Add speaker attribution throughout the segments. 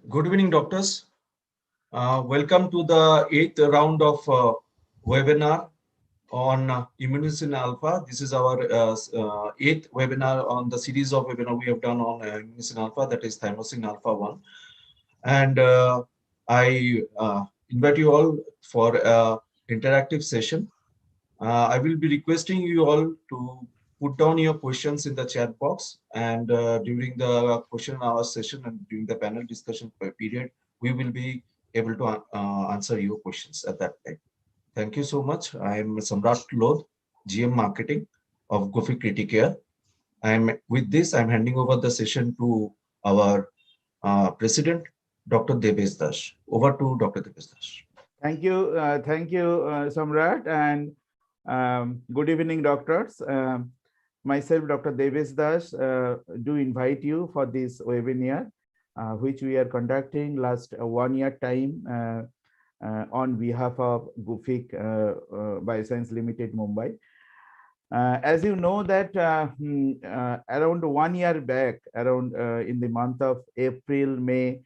Speaker 1: Good evening, doctors. Welcome to the eighth round of webinar on Immunization Alpha. This is our eighth webinar on the series of webinar we have done on Immunization Alpha, that is Thymosin Alpha 1. And I invite you all for an interactive session. I will be requesting you all to put down your questions in the chat box, and during the question and answer session and during the panel discussion period, we will be able to answer your questions at that time. Thank you so much. I am Samrat Lodh, GM Marketing of Gufic Criticare. With this, I'm handing over the session to our President, Dr. Devesh Das. Over to Dr. Devesh Das.
Speaker 2: Thank you, Samrat, and good evening, doctors. Myself, Dr. Devesh Das, do invite you for this webinar, which we are conducting last 1 year time on behalf of Gufic Bioscience Limited, Mumbai. As you know that around 1 year back, around in the month of April, May,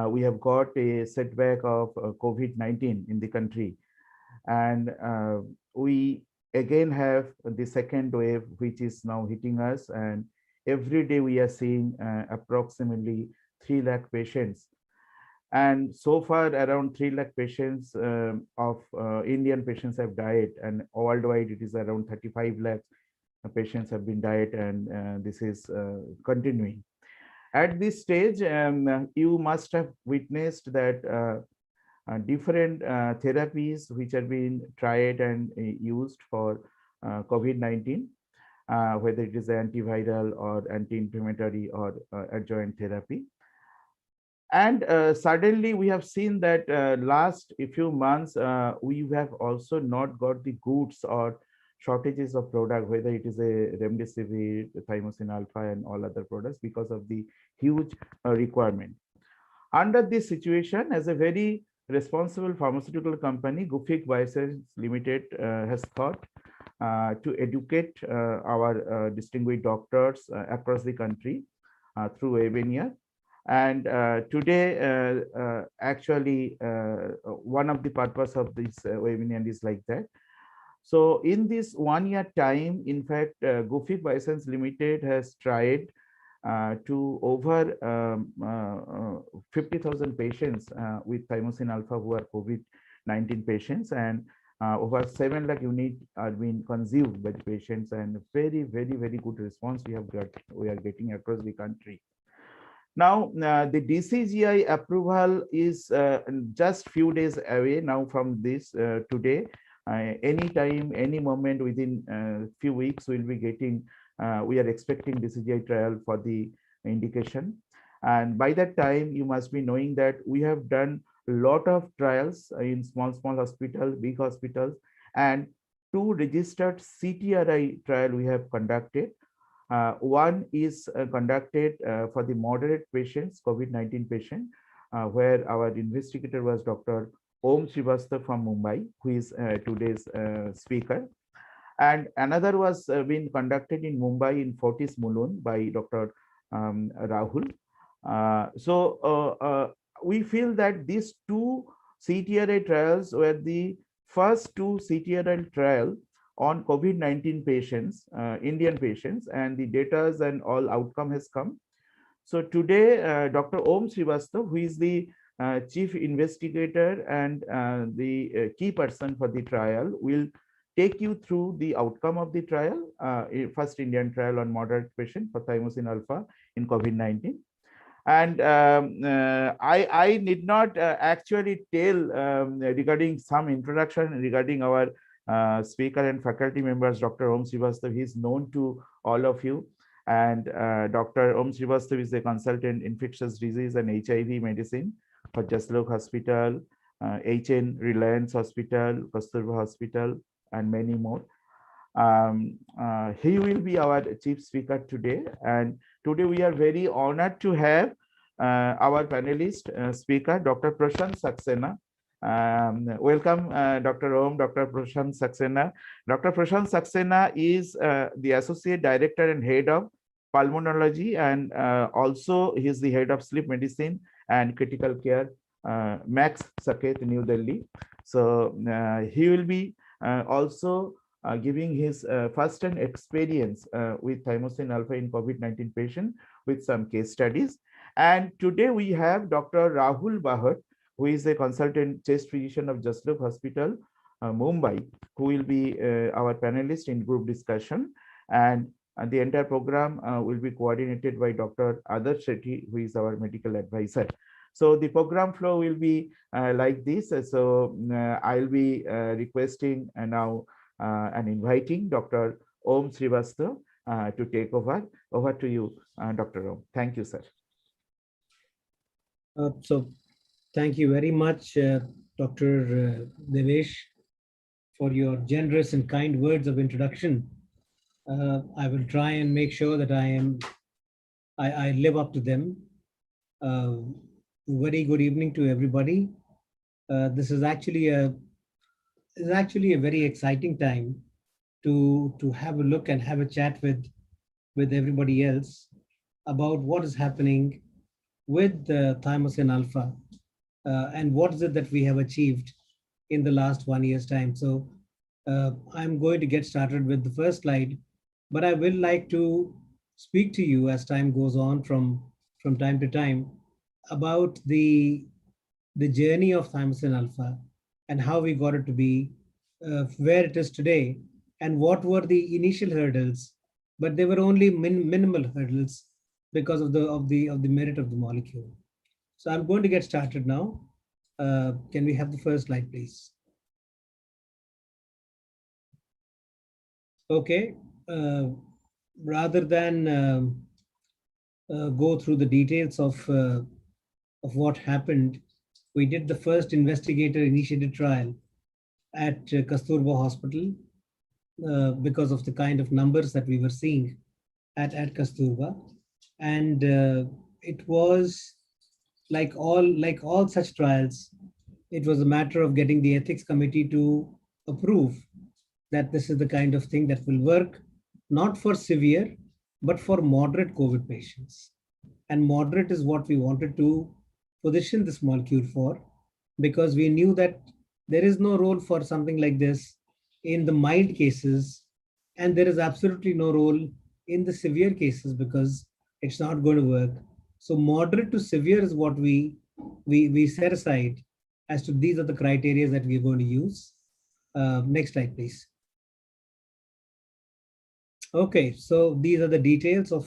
Speaker 2: we have got a setback of COVID-19 in the country. And we again have the second wave, which is now hitting us. And every day we are seeing approximately 3 lakh patients. And so far around 3 lakh patients of Indian patients have died, and worldwide it is around 35 lakh patients have been died, and this is continuing. At this stage, you must have witnessed that different therapies which are being tried and used for COVID-19, whether it is antiviral or anti-inflammatory or adjuvant therapy. And suddenly we have seen that last few months, we have also not got the goods or shortages of product, whether it is a Remdesivir, Thymosin Alpha, and all other products, because of the huge requirement. Under this situation, as a very responsible pharmaceutical company, Gufic Bioscience Limited has thought to educate our distinguished doctors across the country through webinar. And today, actually, one of the purpose of this webinar is like that. So in this 1 year time, in fact, Gufic Bioscience Limited has tried to over 50,000 patients with Thymosin Alpha who are COVID-19 patients, and over 7 lakh units are being consumed by the patients, and very, very, very good response we are getting across the country. Now, the DCGI approval is just few days away now from this today. Anytime, any moment within few weeks, we'll be getting, we are expecting DCGI trial for the indication. And by that time, you must be knowing that we have done a lot of trials in small hospitals, big hospitals, and 2 registered CTRI trial we have conducted. One is conducted for the moderate patients, COVID-19 patient, where our investigator was Dr. Om Srivastava from Mumbai, who is today's speaker. And another was being conducted in Mumbai in Fortis Mulund by Dr. Rahul. So we feel that these 2 CTRI trials were the first 2 CTRI trial on COVID-19 patients, Indian patients, and the data and all outcome has come. So today, Dr. Om Srivastava, who is the chief investigator and the key person for the trial, will take you through the outcome of the trial, first Indian trial on moderate patient for Thymosin Alpha in COVID-19. And I need not actually tell regarding some introduction regarding our speaker and faculty members. Dr. Om Srivastava, he is known to all of you. And Dr. Om Srivastava is a consultant infectious disease and HIV medicine for Jaslok Hospital, HN Reliance Hospital, Kasturba Hospital, and many more. He will be our chief speaker today. And today we are very honored to have our panelist speaker, Dr. Prashant Saxena. Welcome, Dr. Om, Dr. Prashant Saxena. Dr. Prashant Saxena is the Associate Director and Head of pulmonology, and also he's the head of sleep medicine and critical care, Max Saket, New Delhi. So he will be also giving his first-hand experience with thymosin alpha in COVID-19 patient with some case studies. And today we have Dr. Rahul Bahat, who is a consultant chest physician of Jaslov Hospital, Mumbai, who will be our panelist in group discussion. And the entire program will be coordinated by Dr. Adarsh Shetty, who is our medical advisor. So the program flow will be like this. So I'll be requesting now and inviting Dr. Om Srivastava to take over. Over to you, Dr. Om. Thank you, sir.
Speaker 3: So thank you very much, Dr. Devesh, for your generous and kind words of introduction. I will try and make sure that I live up to them. Very good evening to everybody. This is actually a very exciting time to have a look and have a chat with everybody else about what is happening with thymosin alpha and what is it that we have achieved in the last 1 year's time. So I'm going to get started with the first slide, but I will like to speak to you as time goes on from time to time about the journey of thymosin alpha and how we got it to be where it is today, and what were the initial hurdles, but they were only minimal hurdles because of the merit of the molecule. So I'm going to get started now. Can we have the first slide, please? Okay. Rather than go through the details of what happened, we did the first investigator-initiated trial at Kasturba Hospital because of the kind of numbers that we were seeing at Kasturba, and it was like all such trials. It was a matter of getting the ethics committee to approve that this is the kind of thing that will work, not for severe, but for moderate COVID patients. And moderate is what we wanted to position this molecule for, because we knew that there is no role for something like this in the mild cases, and there is absolutely no role in the severe cases because it's not going to work. So moderate to severe is what we set aside as to these are the criteria that we're going to use. Next slide, please. Okay, so these are the details of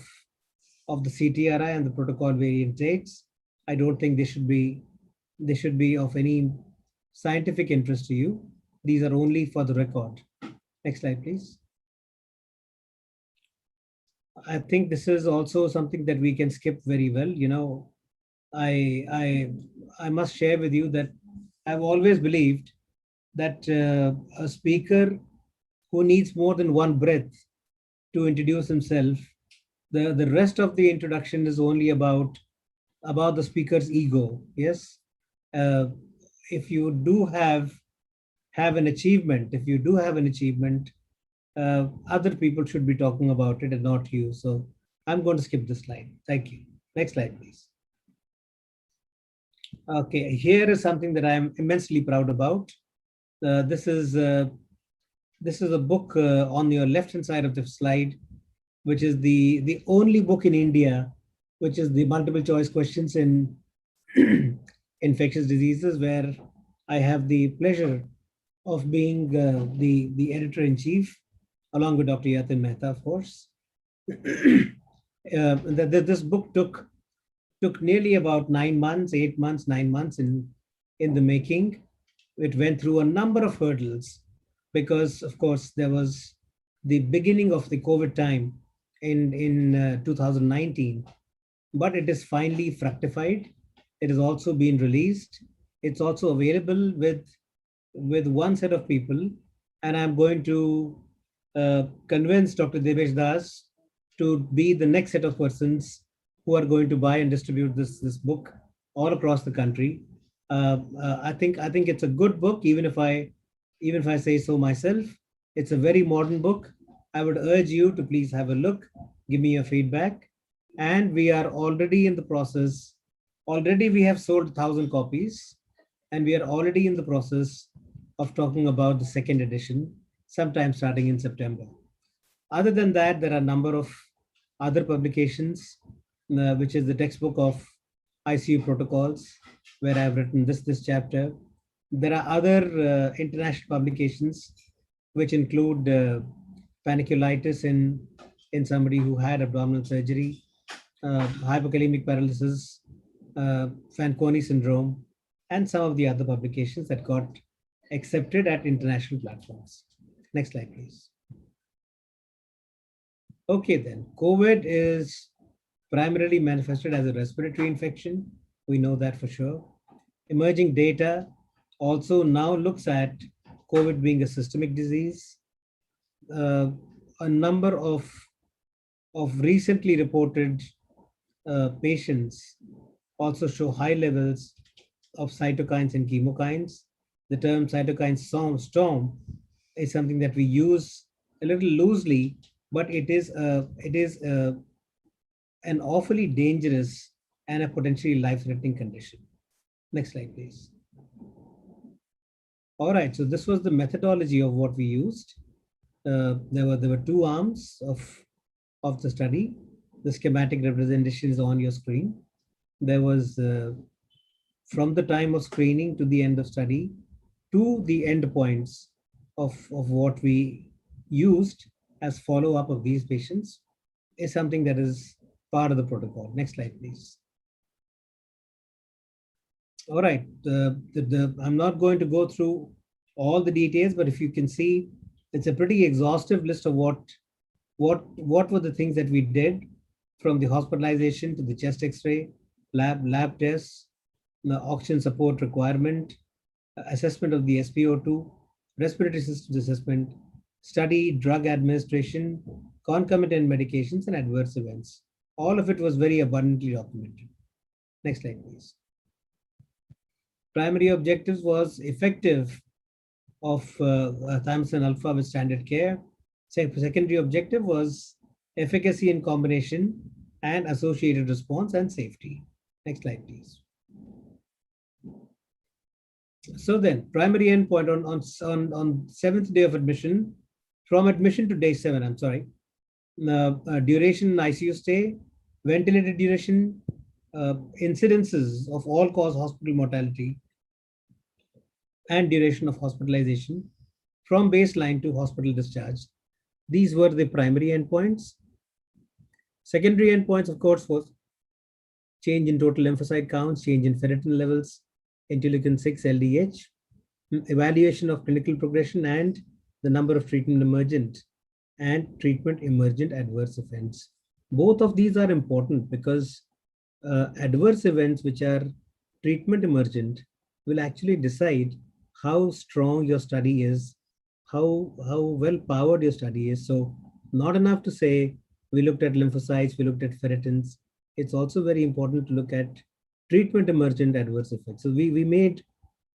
Speaker 3: the CTRI and the protocol variant dates. I don't think they should be of any scientific interest to you. These are only for the record. Next slide, please. I think this is also something that we can skip very well. You know, I must share with you that I've always believed that a speaker who needs more than one breath to introduce himself, the rest of the introduction is only about the speaker's ego. Yes, if you do have an achievement, other people should be talking about it and not you. So I'm going to skip this slide. Thank you. Next slide, please. Okay, here is something that I'm immensely proud about. This is a book on your left-hand side of the slide, which is the only book in India, which is the multiple choice questions in infectious diseases, where I have the pleasure of being the editor-in-chief, along with Dr. Yatin Mehta, of course. This book took nearly about 9 months, 8 months, 9 months in the making. It went through a number of hurdles because, of course, there was the beginning of the COVID time in 2019, but it is finally fructified. It has also been released. It's also available with one set of people, and I'm going to convince Dr. Devesh Das to be the next set of persons who are going to buy and distribute this book all across the country. I think it's a good book, even if I say so myself. It's a very modern book. I would urge you to please have a look. Give me your feedback. And we are already in the process. Already we have sold 1,000 copies, and we are already in the process of talking about the second edition, sometime starting in September. Other than that, there are a number of other publications, which is the textbook of ICU protocols, where I've written this chapter. There are other international publications, which include paniculitis in somebody who had abdominal surgery, hypokalemic paralysis, Fanconi syndrome, and some of the other publications that got accepted at international platforms. Next slide, please. Okay, then. COVID is primarily manifested as a respiratory infection. We know that for sure. Emerging data also now looks at COVID being a systemic disease. A number of recently reported patients also show high levels of cytokines and chemokines. The term cytokine storm is something that we use a little loosely, but it is an awfully dangerous and a potentially life-threatening condition. Next slide, please. All right, so this was the methodology of what we used. There were two arms of the study. The schematic representation is on your screen. There was from the time of screening to the end of study to the end points of what we used as follow-up of these patients is something that is part of the protocol. Next slide, please. All right, I'm not going to go through all the details, but if you can see, it's a pretty exhaustive list of what were the things that we did, from the hospitalization to the chest X-ray, lab tests, the oxygen support requirement, assessment of the SpO2, respiratory systems assessment, study, drug administration, concomitant medications, and adverse events. All of it was very abundantly documented. Next slide, please. Primary objectives was effective of Thymosin alpha with standard care. Secondary objective was efficacy in combination and associated response and safety. Next slide, please. So then, primary endpoint on 7th day of admission, from admission to day 7, I'm sorry, duration in ICU stay, ventilated duration, incidences of all-cause hospital mortality, and duration of hospitalization from baseline to hospital discharge. These were the primary endpoints. Secondary endpoints, of course, was change in total lymphocyte counts, change in ferritin levels, interleukin 6 LDH, evaluation of clinical progression, and the number of treatment emergent and treatment emergent adverse events. Both of these are important because adverse events which are treatment emergent will actually decide how strong your study is, how well powered your study is. So not enough to say we looked at lymphocytes, we looked at ferritins. It's also very important to look at treatment emergent adverse effects. So we made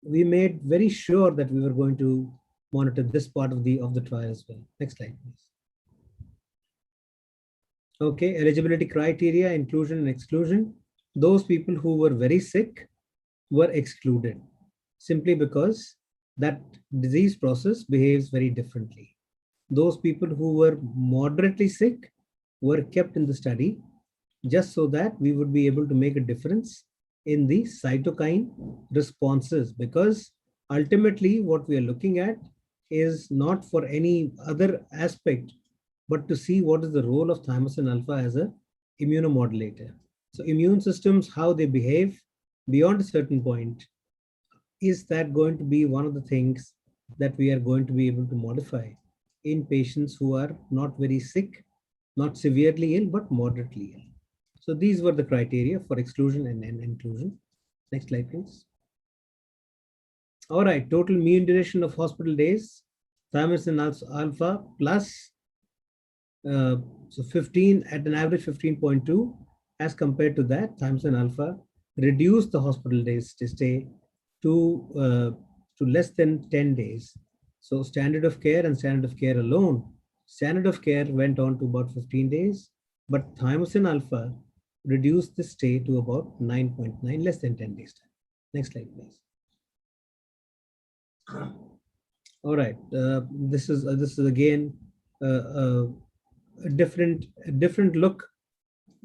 Speaker 3: very sure that we were going to monitor this part of the trial as well. Next slide, please. Okay, eligibility criteria, inclusion and exclusion. Those people who were very sick were excluded simply because that disease process behaves very differently. Those people who were moderately sick were kept in the study just so that we would be able to make a difference in the cytokine responses, because ultimately what we are looking at is not for any other aspect, but to see what is the role of Thymosin alpha as a immunomodulator. So immune systems, how they behave beyond a certain point, is that going to be one of the things that we are going to be able to modify in patients who are not very sick, not severely ill, but moderately ill. So these were the criteria for exclusion and inclusion. Next slide, please. All right, total mean duration of hospital days, Thymosin alpha plus, so 15 at an average 15.2, as compared to that, Thymosin alpha reduced the hospital days to stay to less than 10 days. So standard of care and standard of care alone, standard of care went on to about 15 days, but thymosin alpha reduced the stay to about 9.9, less than 10 days time. Next slide, please. All right, this is again a different look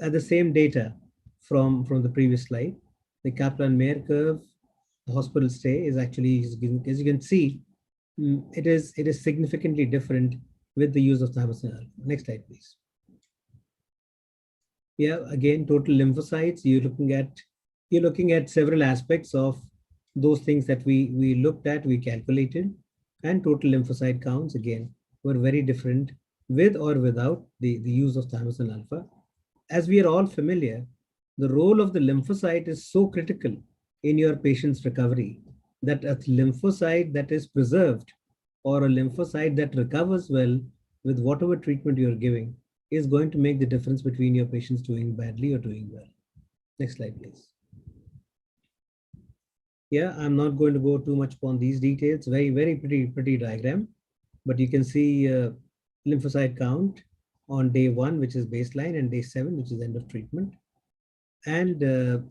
Speaker 3: at the same data from the previous slide. The Kaplan-Meier curve, the hospital stay is actually, as you can see, it is significantly different with the use of thymosin alpha. Next slide, please. Yeah, again, total lymphocytes. You're looking at several aspects of those things that we looked at, we calculated, and total lymphocyte counts again were very different with or without the use of thymosin alpha. As we are all familiar, the role of the lymphocyte is so critical in your patient's recovery that a lymphocyte that is preserved or a lymphocyte that recovers well with whatever treatment you're giving is going to make the difference between your patients doing badly or doing well. Next slide, please. Yeah, I'm not going to go too much upon these details. Very pretty diagram, but you can see lymphocyte count on day 1, which is baseline, and day 7, which is end of treatment. And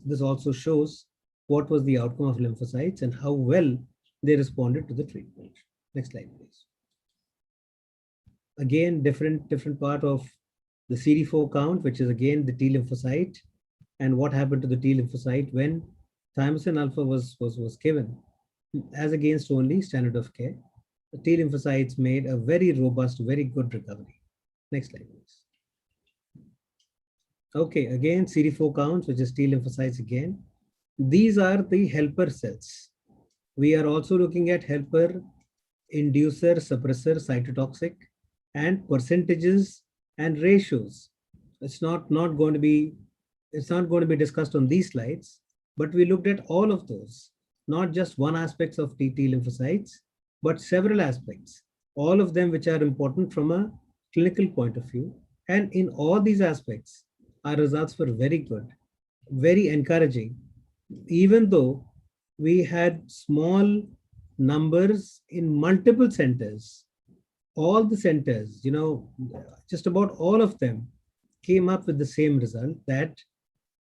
Speaker 3: this also shows what was the outcome of lymphocytes and how well they responded to the treatment. Next slide, please. Again, different part of the CD4 count, which is again the T lymphocyte, and what happened to the T lymphocyte when thymosin alpha was given as against only standard of care. The T lymphocytes made a very robust, very good recovery. Next slide, please. Okay, again, CD4 counts, which is T lymphocytes again. These are the helper cells. We are also looking at helper, inducer, suppressor, cytotoxic, and percentages and ratios. It's not going to be discussed on these slides, but we looked at all of those, not just one aspect of T lymphocytes, but several aspects, all of them which are important from a clinical point of view. And in all these aspects, our results were very good, very encouraging, even though we had small numbers in multiple centers. All the centers, just about all of them came up with the same result, that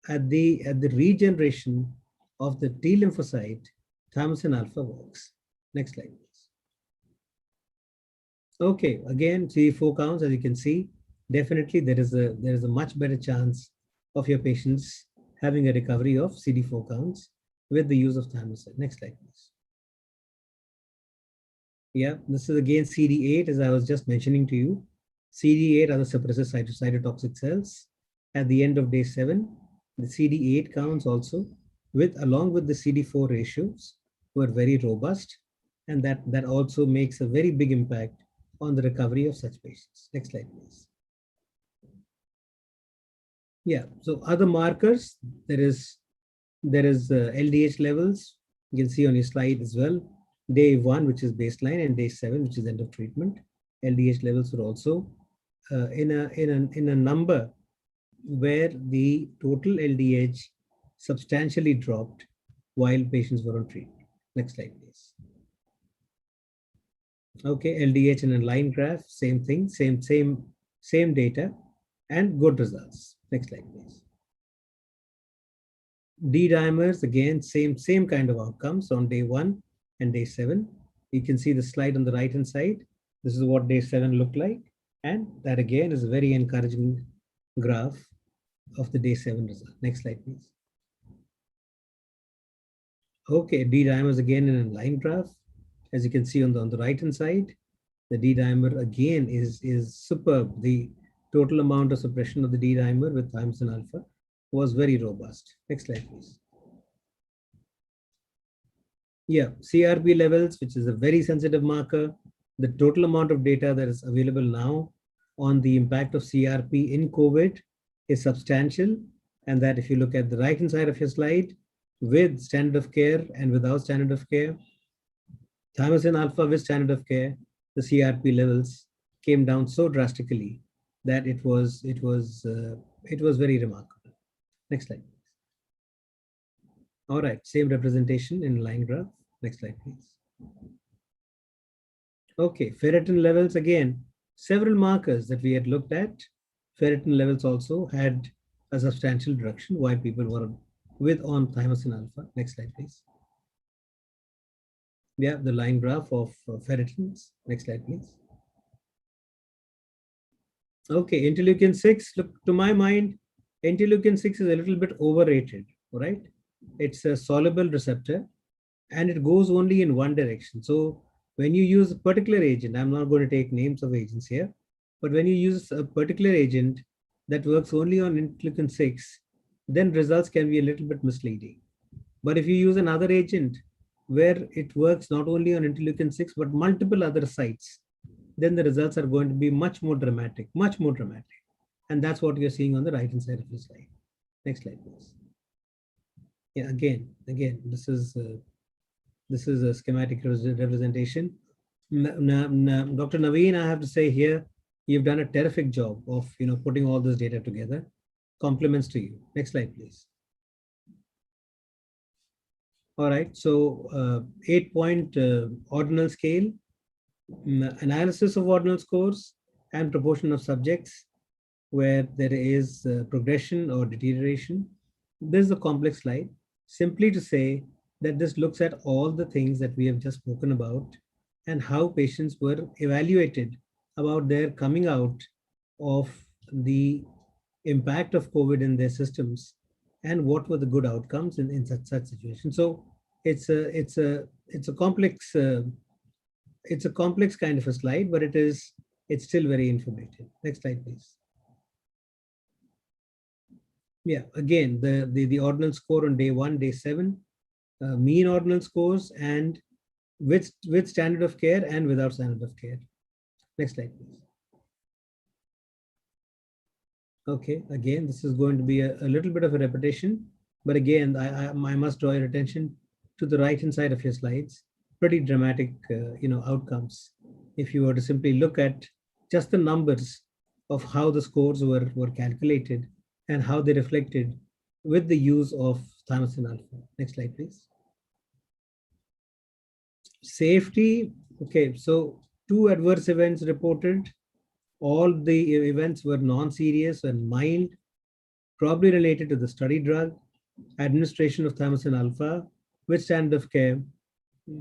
Speaker 3: at the regeneration of the T lymphocyte, thymosin alpha works. Next slide, please. Okay, again, CD4 counts, as you can see, definitely there is a much better chance of your patients having a recovery of CD4 counts with the use of thymosin. Next slide, please. Yeah, this is again CD8, as I was just mentioning to you. CD8 are the suppressor cytotoxic cells. At the end of day 7, the CD8 counts also, along with the CD4 ratios, were very robust, and that also makes a very big impact on the recovery of such patients. Next slide, please. Yeah, so other markers, there is LDH levels. You can see on your slide as well. Day 1, which is baseline, and day 7, which is end of treatment. LDH levels were also in a number where the total LDH substantially dropped while patients were on treatment. Next slide, please. Okay, LDH in a line graph, same thing, same data, and good results. Next slide, please. D dimers, again, same kind of outcomes on day 1 and day 7. You can see the slide on the right hand side. This is what day 7 looked like, and that again is a very encouraging graph of the day 7 result. Next slide, please. Okay, D dimers again in a line graph. As you can see on the right hand side, the D dimer again is superb. The total amount of suppression of the D dimer with thymosin alpha was very robust. Next slide, please. Yeah, CRP levels, which is a very sensitive marker. The total amount of data that is available now on the impact of CRP in COVID is substantial. And that if you look at the right hand side of your slide, with standard of care and without standard of care, thymosin alpha with standard of care, the CRP levels came down so drastically that it was very remarkable. Next slide. All right, same representation in line graph. Next slide, please. Okay, ferritin levels, again, several markers that we had looked at ferritin levels also had a substantial reduction while people were on thymosin alpha. Next slide, please. Yeah, the line graph of ferritins. Next slide, please. Okay, interleukin 6. Look, to my mind, interleukin 6 is a little bit overrated, right? It's a soluble receptor and it goes only in one direction. So when you use a particular agent, I'm not going to take names of agents here, but when you use a particular agent that works only on interleukin 6, then results can be a little bit misleading. But if you use another agent where it works not only on interleukin 6, but multiple other sites, then the results are going to be much more dramatic, much more dramatic. And that's what you're seeing on the right-hand side of the slide. Next slide, please. Yeah, again, this is a schematic representation. Dr. Naveen, I have to say here, you've done a terrific job of putting all this data together. Compliments to you. Next slide, please. All right, so 8-point ordinal scale, analysis of ordinal scores and proportion of subjects where there is progression or deterioration. This is a complex slide, simply to say that this looks at all the things that we have just spoken about and how patients were evaluated about their coming out of the impact of COVID in their systems and what were the good outcomes in such situations. So it's a complex kind of a slide, but it's still very informative. Next slide, please. Yeah, again, the ordinal score on day 1, day 7, mean ordinal scores, and with standard of care and without standard of care. Next slide, please. Okay, again, this is going to be a little bit of a repetition, but again, I must draw your attention to the right-hand side of your slides. Pretty dramatic, outcomes. If you were to simply look at just the numbers of how the scores were calculated and how they reflected with the use of thymosin alpha. Next slide, please. Safety. Okay, so 2 adverse events reported. All the events were non-serious and mild, probably related to the study drug, administration of thymosin alpha with standard of care,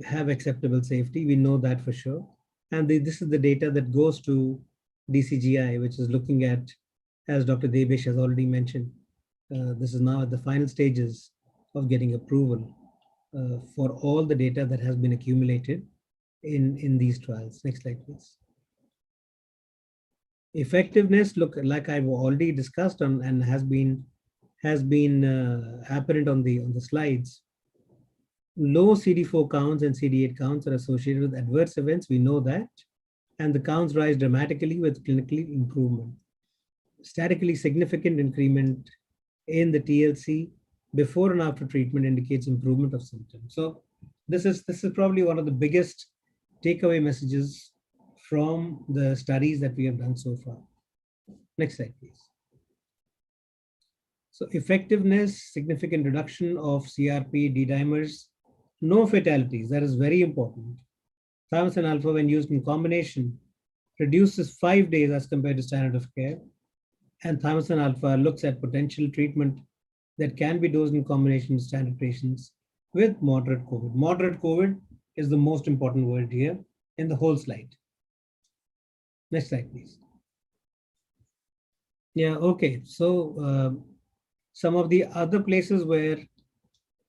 Speaker 3: have acceptable safety. We know that for sure. And this is the data that goes to DCGI, which is looking at, as Dr. Debesh has already mentioned, this is now at the final stages of getting approval for all the data that has been accumulated in these trials. Next slide, please. Effectiveness, look, like I've already discussed on and has been apparent on the slides. Low CD4 counts and CD8 counts are associated with adverse events. We know that, and the counts rise dramatically with clinically improvement. Statistically significant increment in the TLC before and after treatment indicates improvement of symptoms. So this is probably one of the biggest takeaway messages from the studies that we have done so far. Next slide, please. So effectiveness, significant reduction of CRP, D-dimers, no fatalities. That is very important. Thymosin alpha, when used in combination, reduces 5 days as compared to standard of care. And thymosin alpha looks at potential treatment that can be dosed in combination with standard patients with moderate COVID. Moderate COVID is the most important word here in the whole slide. Next slide, please. Yeah, okay. So some of the other places where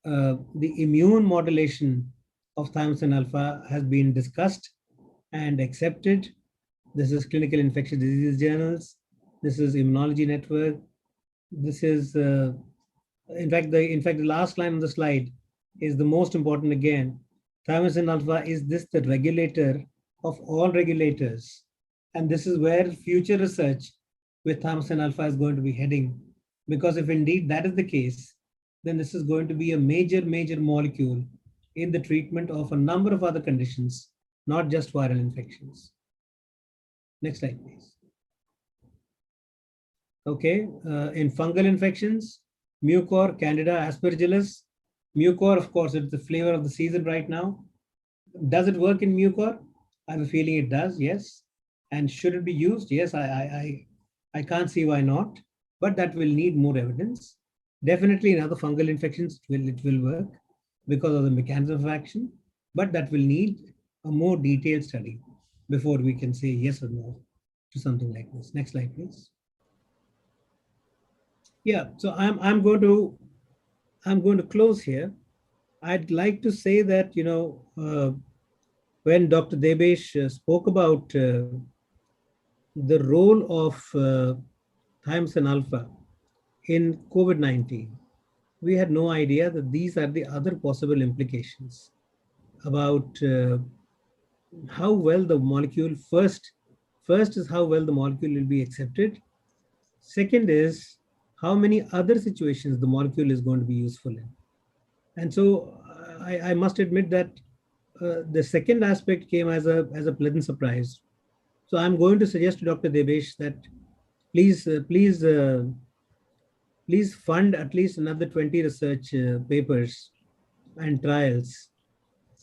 Speaker 3: the immune modulation of thymosin alpha has been discussed and accepted. This is Clinical Infectious Disease Journals. This is Immunology Network. This is, in fact, the last line on the slide is the most important again. Thymosin alpha is the regulator of all regulators. And this is where future research with thymosin alpha is going to be heading. Because if indeed that is the case, then this is going to be a major molecule in the treatment of a number of other conditions, not just viral infections. Next slide, please. Okay, in fungal infections, mucor, candida, aspergillus. Mucor, of course, it's the flavor of the season right now. Does it work in mucor? I have a feeling it does, yes. And should it be used? Yes, I I can't see why not, but that will need more evidence. Definitely in other fungal infections, it will work because of the mechanism of action, but that will need a more detailed study before we can say yes or no to something like this. Next slide, please. Yeah, so I'm going to close here. I'd like to say that, when Dr. Debesh spoke about the role of Thymosin alpha in COVID-19, we had no idea that these are the other possible implications about how well the molecule first is how well the molecule will be accepted. Second is how many other situations the molecule is going to be useful in. And so I must admit that the second aspect came as a pleasant surprise. So I'm going to suggest to Dr. Debesh that please fund at least another 20 research papers and trials,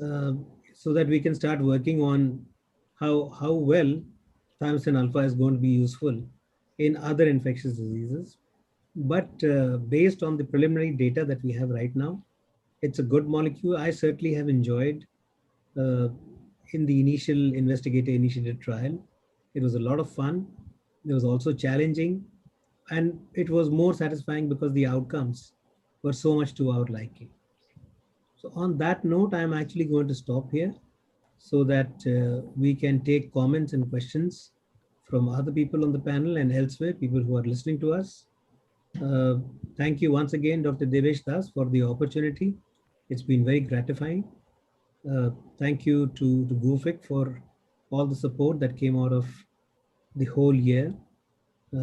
Speaker 3: uh, so that we can start working on how well thymosin alpha is going to be useful in other infectious diseases. But based on the preliminary data that we have right now, it's a good molecule. I certainly have enjoyed uh, in the initial investigator-initiated trial. It was a lot of fun. It was also challenging, and it was more satisfying because the outcomes were so much to our liking. So on that note, I'm actually going to stop here so that we can take comments and questions from other people on the panel and elsewhere, people who are listening to us. Uh, Thank you once again, Dr. Devesh Das, for the opportunity. It's been very gratifying. Thank you to Gufic for all the support that came out of the whole year.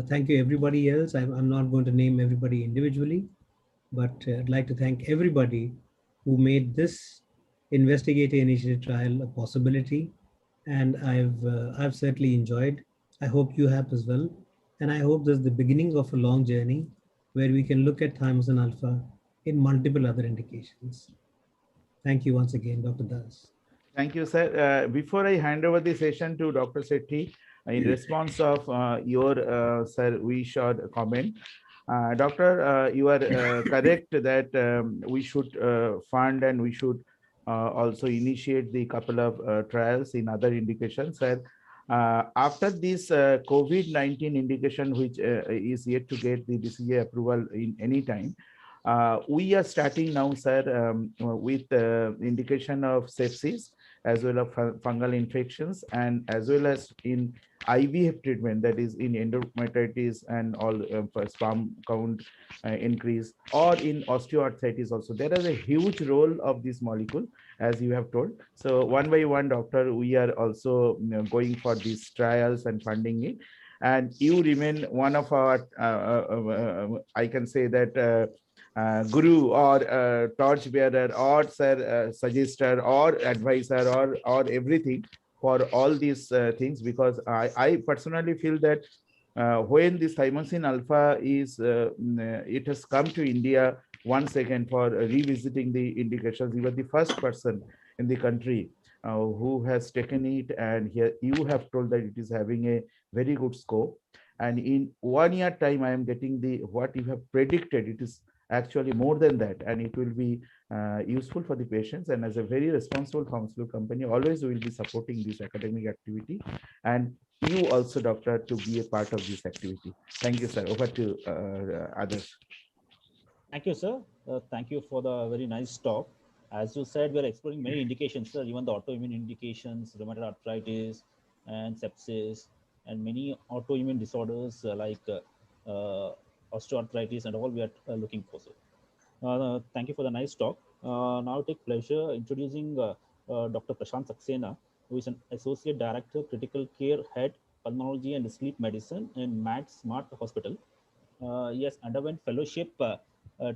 Speaker 3: Thank you everybody else. I'm not going to name everybody individually, but I'd like to thank everybody who made this investigator-initiated trial a possibility, and I've certainly enjoyed. I hope you have as well, and I hope this is the beginning of a long journey where we can look at thymosin alpha in multiple other indications. Thank you once again, Dr. Das.
Speaker 2: Thank you, sir. Before I hand over the session to Dr. Sethi, in response of your, sir, wish or comment, Doctor, you are correct that we should fund and we should also initiate the couple of trials in other indications. Sir, after this COVID-19 indication, which is yet to get the DCA approval in any time, we are starting now, sir, with indication of sepsis, as well as fungal infections, and as well as in IVF treatment, that is in endometritis and all sperm count increase, or in osteoarthritis also. There is a huge role of this molecule, as you have told. So one by one, doctor, we are also going for these trials and funding it. And you remain one of our, I can say that, guru or torch bearer or suggester or advisor or everything for all these things, because I personally feel that when this thymosin alpha is it has come to India once again for revisiting the indications. You were the first person in the country who has taken it, and here you have told that it is having a very good scope, and in 1 year time I am getting the what you have predicted. It is actually more than that, and it will be useful for the patients. And as a very responsible pharmaceutical company, always we will be supporting this academic activity, and you also, doctor, to be a part of this activity. Thank you, sir. Over to others.
Speaker 4: Thank you, sir. Thank you for the very nice talk. As you said, we are exploring many indications, sir, even the autoimmune indications, rheumatoid arthritis and sepsis, and many autoimmune disorders like osteoarthritis and all we are looking for, sir. Thank you for the nice talk. Now I take pleasure introducing Dr. Prashant Saxena, who is an Associate Director, Critical Care Head, Pulmonology and Sleep Medicine in Mad Smart Hospital. He has underwent fellowship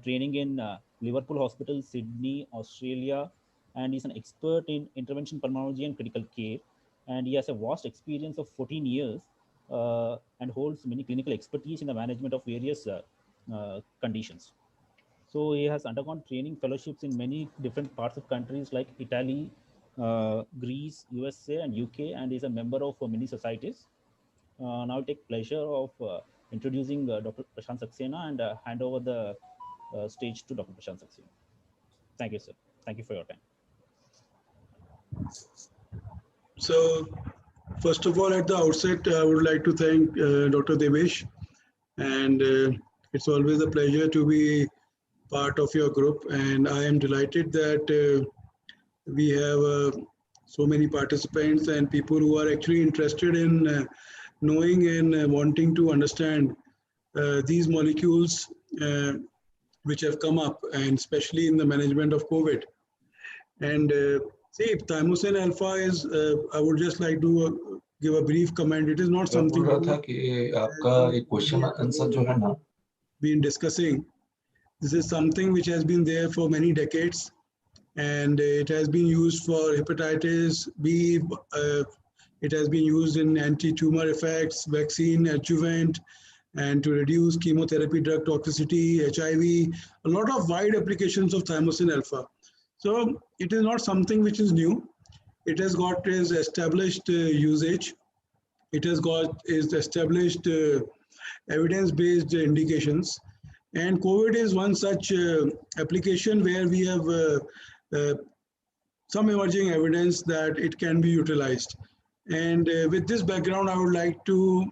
Speaker 4: training in Liverpool Hospital, Sydney, Australia, and he's an expert in intervention pulmonology and critical care. And he has a vast experience of 14 years and holds many clinical expertise in the management of various conditions. So he has undergone training fellowships in many different parts of countries like Italy, Greece, USA, and UK, and is a member of many societies. Now I take pleasure of introducing Dr. Prashant Saxena and hand over the stage to Dr. Prashant Saxena. Thank you, sir. Thank you for your time.
Speaker 5: So, first of all, at the outset, I would like to thank Dr. Devesh, and it's always a pleasure to be part of your group, and I am delighted that we have so many participants and people who are actually interested in knowing and wanting to understand these molecules which have come up, and especially in the management of COVID. And see, Thymosin alpha is, I would just like to give a brief comment. It is not something been discussing. This is something which has been there for many decades, and it has been used for hepatitis B. It has been used in anti-tumor effects, vaccine, adjuvant, and to reduce chemotherapy drug toxicity, HIV, a lot of wide applications of Thymosin alpha. So it is not something which is new. It has got its established usage. It has got its established evidence-based indications. And COVID is one such application where we have some emerging evidence that it can be utilized. And with this background, I would like to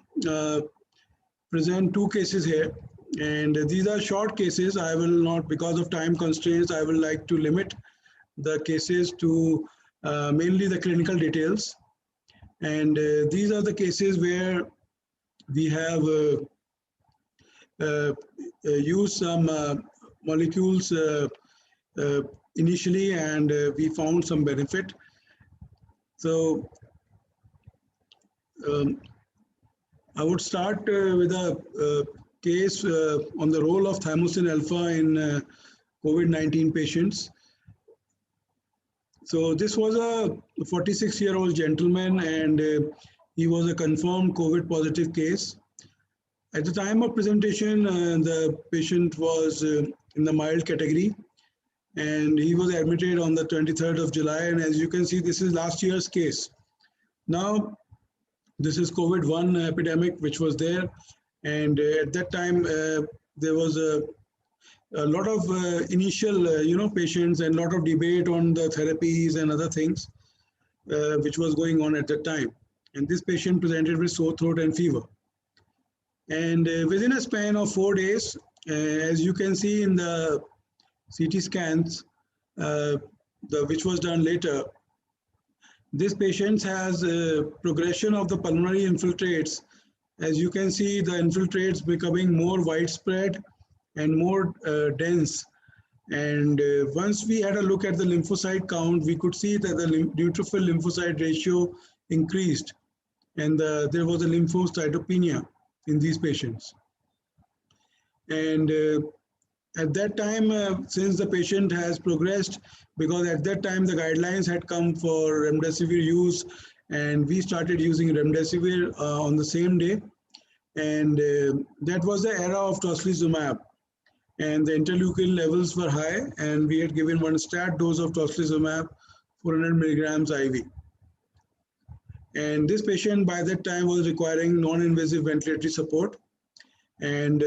Speaker 5: present two cases here. And these are short cases. I will not, because of time constraints, I would like to limit the cases to mainly the clinical details. And these are the cases where we have used some molecules initially, and we found some benefit. So I would start with a case on the role of Thymosin alpha in COVID-19 patients. So this was a 46-year-old gentleman, and he was a confirmed COVID positive case. At the time of presentation, the patient was in the mild category, and he was admitted on the 23rd of July. And as you can see, this is last year's case. Now, this is COVID-1 epidemic, which was there. And at that time, there was a lot of initial, patients, and a lot of debate on the therapies and other things, which was going on at that time. And this patient presented with sore throat and fever. And within a span of 4 days, as you can see in the CT scans, which was done later, this patient has progression of the pulmonary infiltrates. As you can see, the infiltrates becoming more widespread and more dense. And once we had a look at the lymphocyte count, we could see that the neutrophil lymphocyte ratio increased, and there was a lymphocytopenia in these patients. And at that time, since the patient has progressed, because at that time the guidelines had come for remdesivir use, and we started using remdesivir on the same day. And that was the era of tocilizumab. And the interleukin levels were high, and we had given one stat dose of tocilizumab, 400 milligrams IV. And this patient by that time was requiring non-invasive ventilatory support. And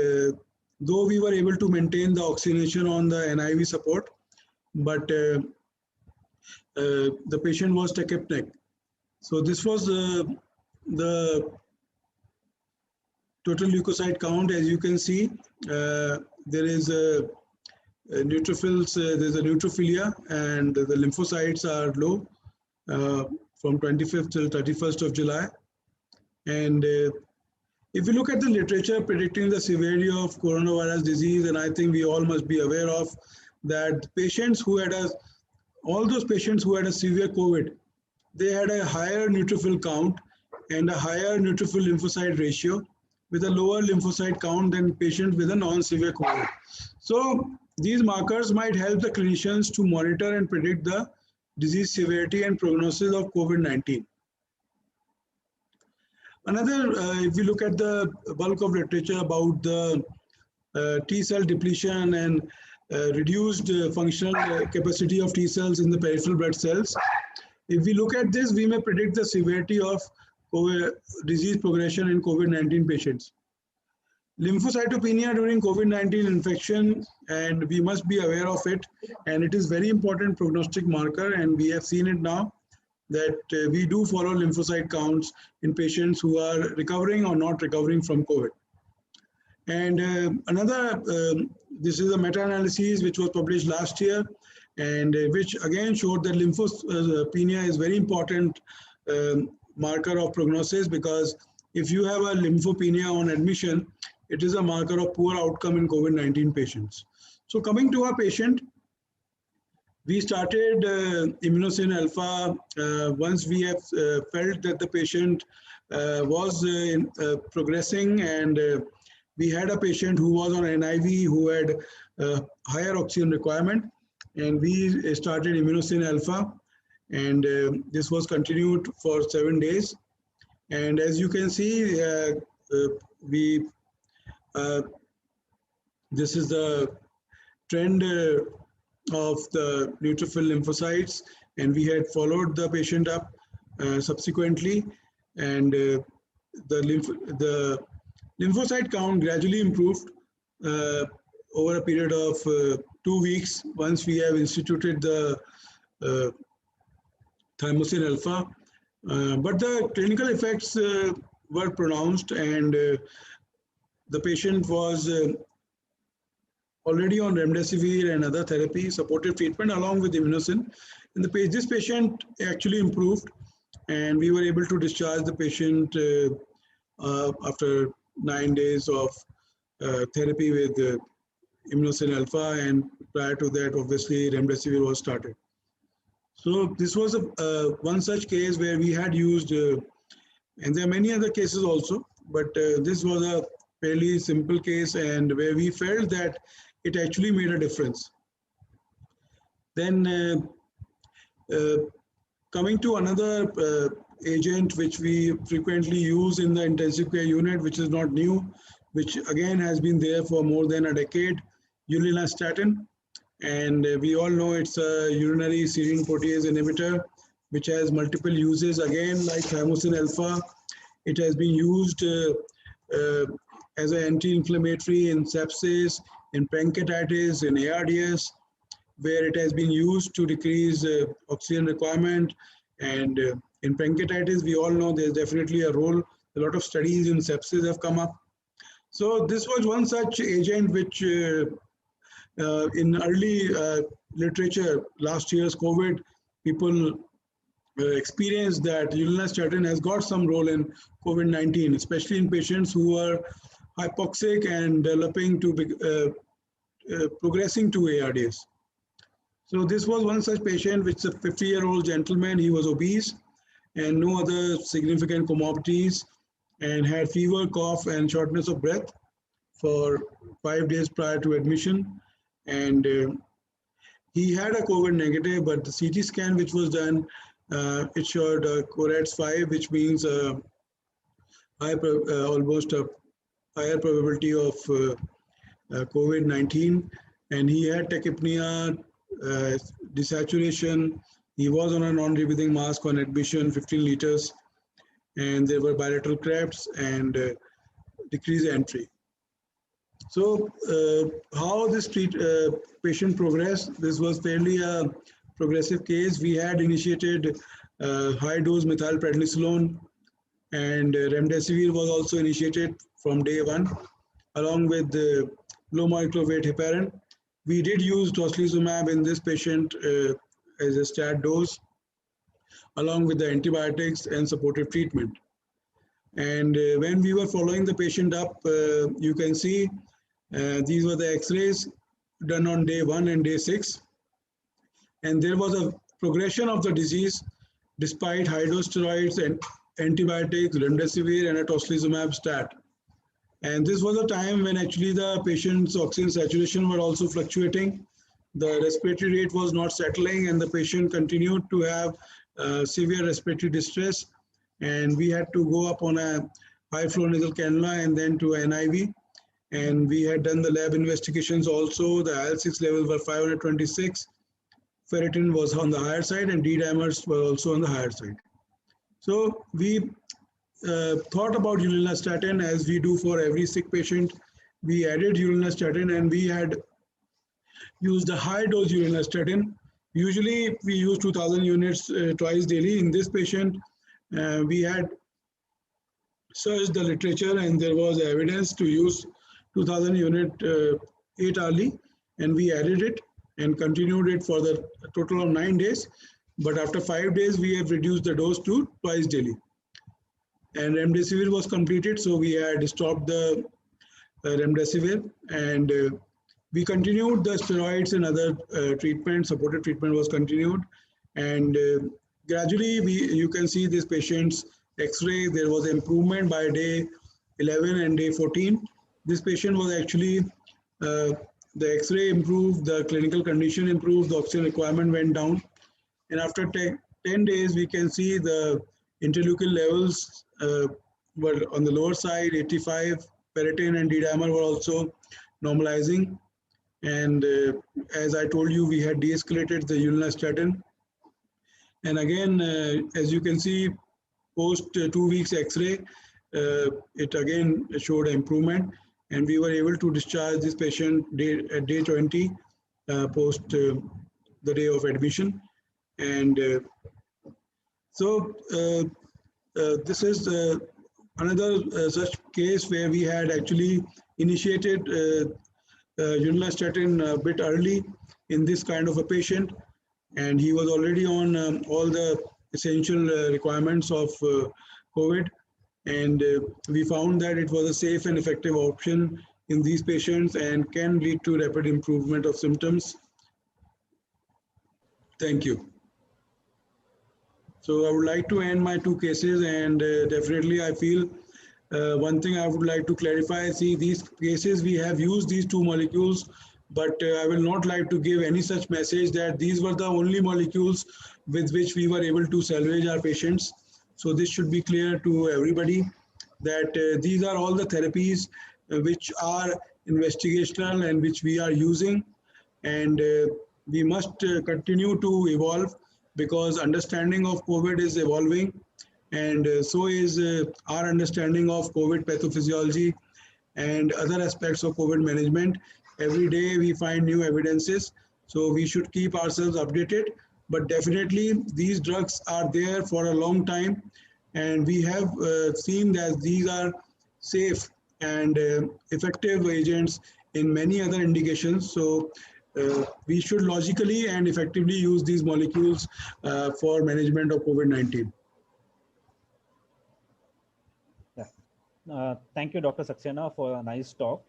Speaker 5: though we were able to maintain the oxygenation on the NIV support, but the patient was tachypneic. So this was the total leukocyte count. As you can see, there is neutrophils, there's a neutrophilia, and the lymphocytes are low from 25th till 31st of July. And if you look at the literature predicting the severity of coronavirus disease, and I think we all must be aware of that patients who had all those patients who had a severe COVID, they had a higher neutrophil count and a higher neutrophil lymphocyte ratio with a lower lymphocyte count than patients with a non-severe COVID. So these markers might help the clinicians to monitor and predict the disease severity and prognosis of COVID-19. Another, if you look at the bulk of literature about the T cell depletion and reduced functional capacity of T cells in the peripheral blood cells, if we look at this, we may predict the severity of COVID disease progression in COVID-19 patients. Lymphocytopenia during COVID-19 infection, and we must be aware of it, and it is very important prognostic marker, and we have seen it now that we do follow lymphocyte counts in patients who are recovering or not recovering from COVID. And this is a meta-analysis which was published last year, and which again showed that lymphopenia is very important marker of prognosis, because if you have a lymphopenia on admission, it is a marker of poor outcome in COVID-19 patients. So coming to our patient, we started Immunocin alpha once we have felt that the patient was progressing, and we had a patient who was on NIV who had higher oxygen requirement, and we started Immunocin alpha, and this was continued for 7 days. And as you can see, this is the trend of the neutrophil lymphocytes, and we had followed the patient up subsequently, and the lymphocyte count gradually improved over a period of 2 weeks once we have instituted the Thymosin alpha. But the clinical effects were pronounced, and the patient was already on remdesivir and other therapy, supportive treatment along with immunocin. And this patient actually improved, and we were able to discharge the patient after 9 days of therapy with Immunocin alpha, and prior to that, obviously, remdesivir was started. So this was one such case where we had used, and there are many other cases also, but this was a fairly simple case, and where we felt that it actually made a difference. Then coming to another agent which we frequently use in the intensive care unit, which is not new, which again has been there for more than a decade, ulinastatin. And we all know it's a urinary serine protease inhibitor, which has multiple uses. Again, like Thymosin alpha, it has been used as an anti-inflammatory in sepsis, in pancreatitis, in ARDS, where it has been used to decrease oxygen requirement. And in pancreatitis, we all know there's definitely a role. A lot of studies in sepsis have come up. So this was one such agent which in early literature, last year's COVID, people experienced that ulinastatin has got some role in COVID-19, especially in patients who are hypoxic and developing to progressing to ARDS. So this was one such patient, which is a 50-year-old gentleman. He was obese and no other significant comorbidities, and had fever, cough, and shortness of breath for 5 days prior to admission. And he had a COVID negative, but the CT scan which was done, it showed Coretz 5, which means almost a higher probability of COVID-19. And he had tachypnea, desaturation. He was on a non-rebreathing mask on admission, 15 liters. And there were bilateral clefts and decreased entry. So how this patient progressed, this was fairly a progressive case. We had initiated high-dose methylprednisolone, and remdesivir was also initiated from day 1, along with the low molecular weight heparin. We did use tocilizumab in this patient as a stat dose, along with the antibiotics and supportive treatment. And when we were following the patient up, you can see these were the x-rays done on day 1 and day 6. And there was a progression of the disease despite high-dose steroids and antibiotics, remdesivir, and a tocilizumab stat. And this was a time when actually the patient's oxygen saturation were also fluctuating. The respiratory rate was not settling, and the patient continued to have severe respiratory distress. And we had to go up on a high-flow nasal cannula and then to NIV. And we had done the lab investigations also. The IL-6 levels were 526. Ferritin was on the higher side, and D-dimers were also on the higher side. So we thought about ulinastatin as we do for every sick patient. We added ulinastatin and we had used a high dose ulinastatin. Usually we use 2000 units twice daily. In this patient, we had searched the literature and there was evidence to use 2000 unit 8 hourly, and we added it and continued it for the total of 9 days. But after 5 days, we have reduced the dose to twice daily. And remdesivir was completed, so we had stopped the remdesivir, and we continued the steroids and other treatment, supportive treatment was continued. And gradually, you can see this patient's X-ray, there was improvement by day 11 and day 14. This patient was actually, the X-ray improved, the clinical condition improved, the oxygen requirement went down. And after 10 days, we can see the interleukin levels were on the lower side, 85, ferritin and D-dimer were also normalizing. And as I told you, we had de-escalated the ulinastatin. And again, as you can see, post 2 weeks X-ray, it again showed improvement. And we were able to discharge this patient at day 20 post the day of admission. And so this is another such case where we had actually initiated ulinastatin a bit early in this kind of a patient, and he was already on all the essential requirements of COVID, and we found that it was a safe and effective option in these patients and can lead to rapid improvement of symptoms. Thank you. So I would like to end my 2 cases, and definitely I feel one thing I would like to clarify, see these cases we have used these 2 molecules, but I will not like to give any such message that these were the only molecules with which we were able to salvage our patients. So this should be clear to everybody that these are all the therapies which are investigational and which we are using, and we must continue to evolve because understanding of COVID is evolving, and so is our understanding of COVID pathophysiology and other aspects of COVID management. Every day we find new evidences, so we should keep ourselves updated. But definitely these drugs are there for a long time, and we have seen that these are safe and effective agents in many other indications. So we should logically and effectively use these molecules for management of COVID-19.
Speaker 4: Thank you, Dr. Saxena, for a nice talk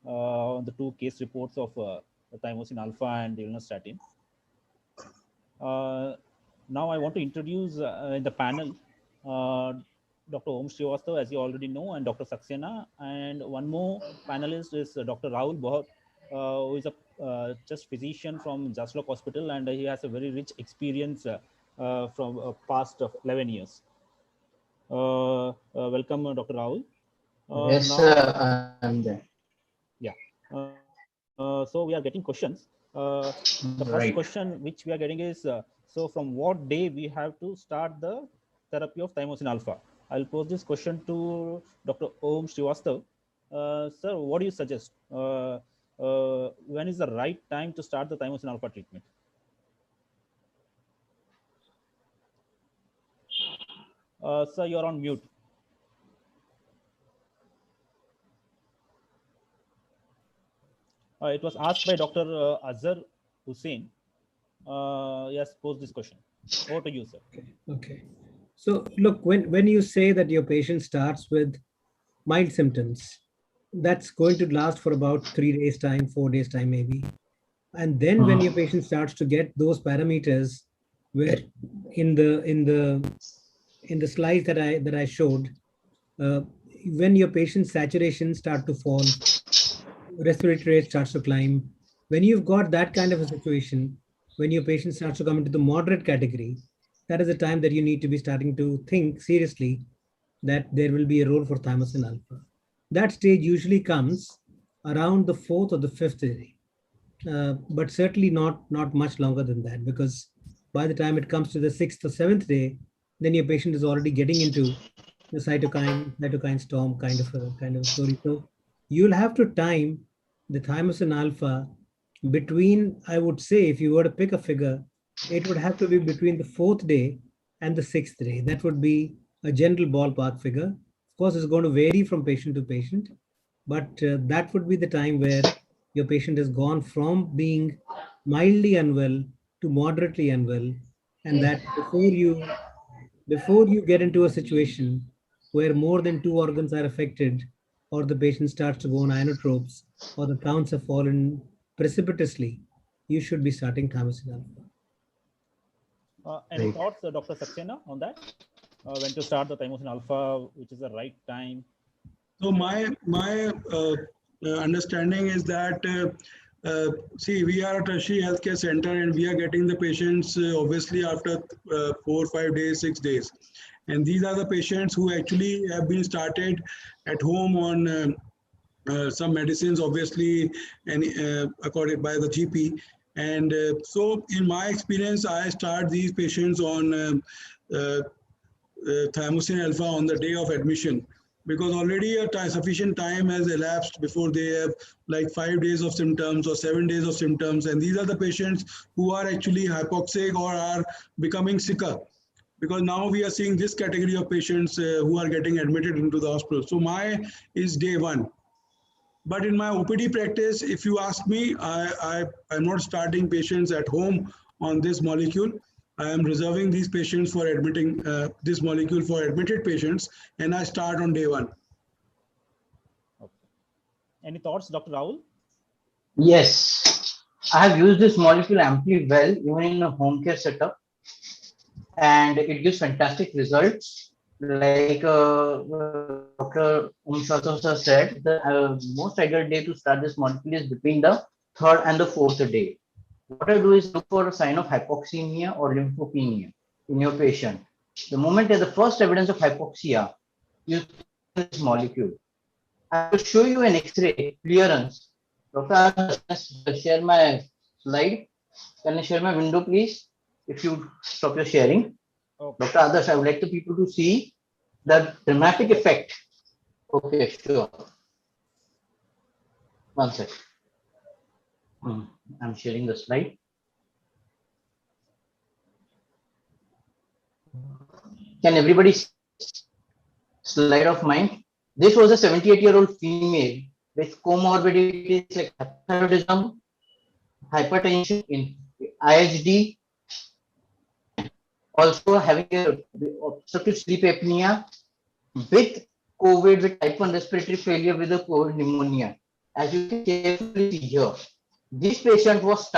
Speaker 4: on the 2 case reports of thymosin alpha and ulinastatin. Now I want to introduce in the panel Dr. Om Srivastava, as you already know, and Dr. Saxena, and one more panelist is Dr. Rahul Bahut, who is a chest physician from Jaslok Hospital, and he has a very rich experience from past 11 years. Welcome, Dr. Rahul.
Speaker 6: Yes, sir, I'm there.
Speaker 4: Yeah. So we are getting questions. The first question which we are getting is, so from what day we have to start the therapy of thymosin alpha? I'll pose this question to Dr. Om Srivastava. Sir, what do you suggest? When is the right time to start the thymosin alpha treatment? Sir, you're on mute. It was asked by Dr. Azhar Hussain. Yes, pose this question. Over to you, sir.
Speaker 3: Okay. So look, when you say that your patient starts with mild symptoms, that's going to last for about 3 days time, 4 days time maybe. And then when your patient starts to get those parameters where in the slides that I showed, when your patient's saturation start to fall, respiratory rate starts to climb, when you've got that kind of a situation, when your patient starts to come into the moderate category, that is the time that you need to be starting to think seriously that there will be a role for thymosin alpha. That stage usually comes around the 4th or the 5th day, but certainly not much longer than that, because by the time it comes to the 6th or 7th day, then your patient is already getting into the cytokine storm kind of a story. So you'll have to time the thymosin alpha between, I would say, if you were to pick a figure, it would have to be between the 4th day and the 6th day. That would be a general ballpark figure. Of course, it's going to vary from patient to patient, but that would be the time where your patient has gone from being mildly unwell to moderately unwell, and that before you get into a situation where more than 2 organs are affected, or the patient starts to go on inotropes, or the counts have fallen precipitously, you should be starting thymosin alpha.
Speaker 4: Any thoughts, Dr. Saxena, on that? When to start the thymosin alpha, which is the right time?
Speaker 5: So my understanding is that see, we are a tertiary healthcare center and we are getting the patients obviously after 4, 5 days, 6 days, and these are the patients who actually have been started at home on some medicines, obviously, and accorded by the GP. And so, in my experience, I start these patients on thymosin alpha on the day of admission, because already sufficient time has elapsed before they have like 5 days of symptoms or 7 days of symptoms. And these are the patients who are actually hypoxic or are becoming sicker, because now we are seeing this category of patients who are getting admitted into the hospital. So my is day 1. But in my OPD practice, if you ask me, I'm not starting patients at home on this molecule. I am reserving these patients for admitting this molecule for admitted patients, and I start on day 1.
Speaker 4: Okay. Any thoughts, Dr. Rahul?
Speaker 6: Yes, I have used this molecule amply well, even in a home care setup, and it gives fantastic results. Like Dr. Umsatosa said, the most ideal day to start this molecule is between the 3rd and the 4th day. What I do is look for a sign of hypoxemia or lymphopenia in your patient. The moment there's the first evidence of hypoxia, you use this molecule. I will show you an X-ray clearance. Dr. Share my slide. Can I share my window, please? If you stop your sharing.
Speaker 4: Okay.
Speaker 6: Dr. Adarsh, I would like the people to see the dramatic effect. Okay, sure. One sec. I'm sharing the slide. Can everybody see slide of mine? This was a 78-year-old female with comorbidities like hypothyroidism, hypertension, in IHD, also having a obstructive sleep apnea with COVID, with type 1 respiratory failure with a COVID pneumonia. As you can carefully see here, this patient was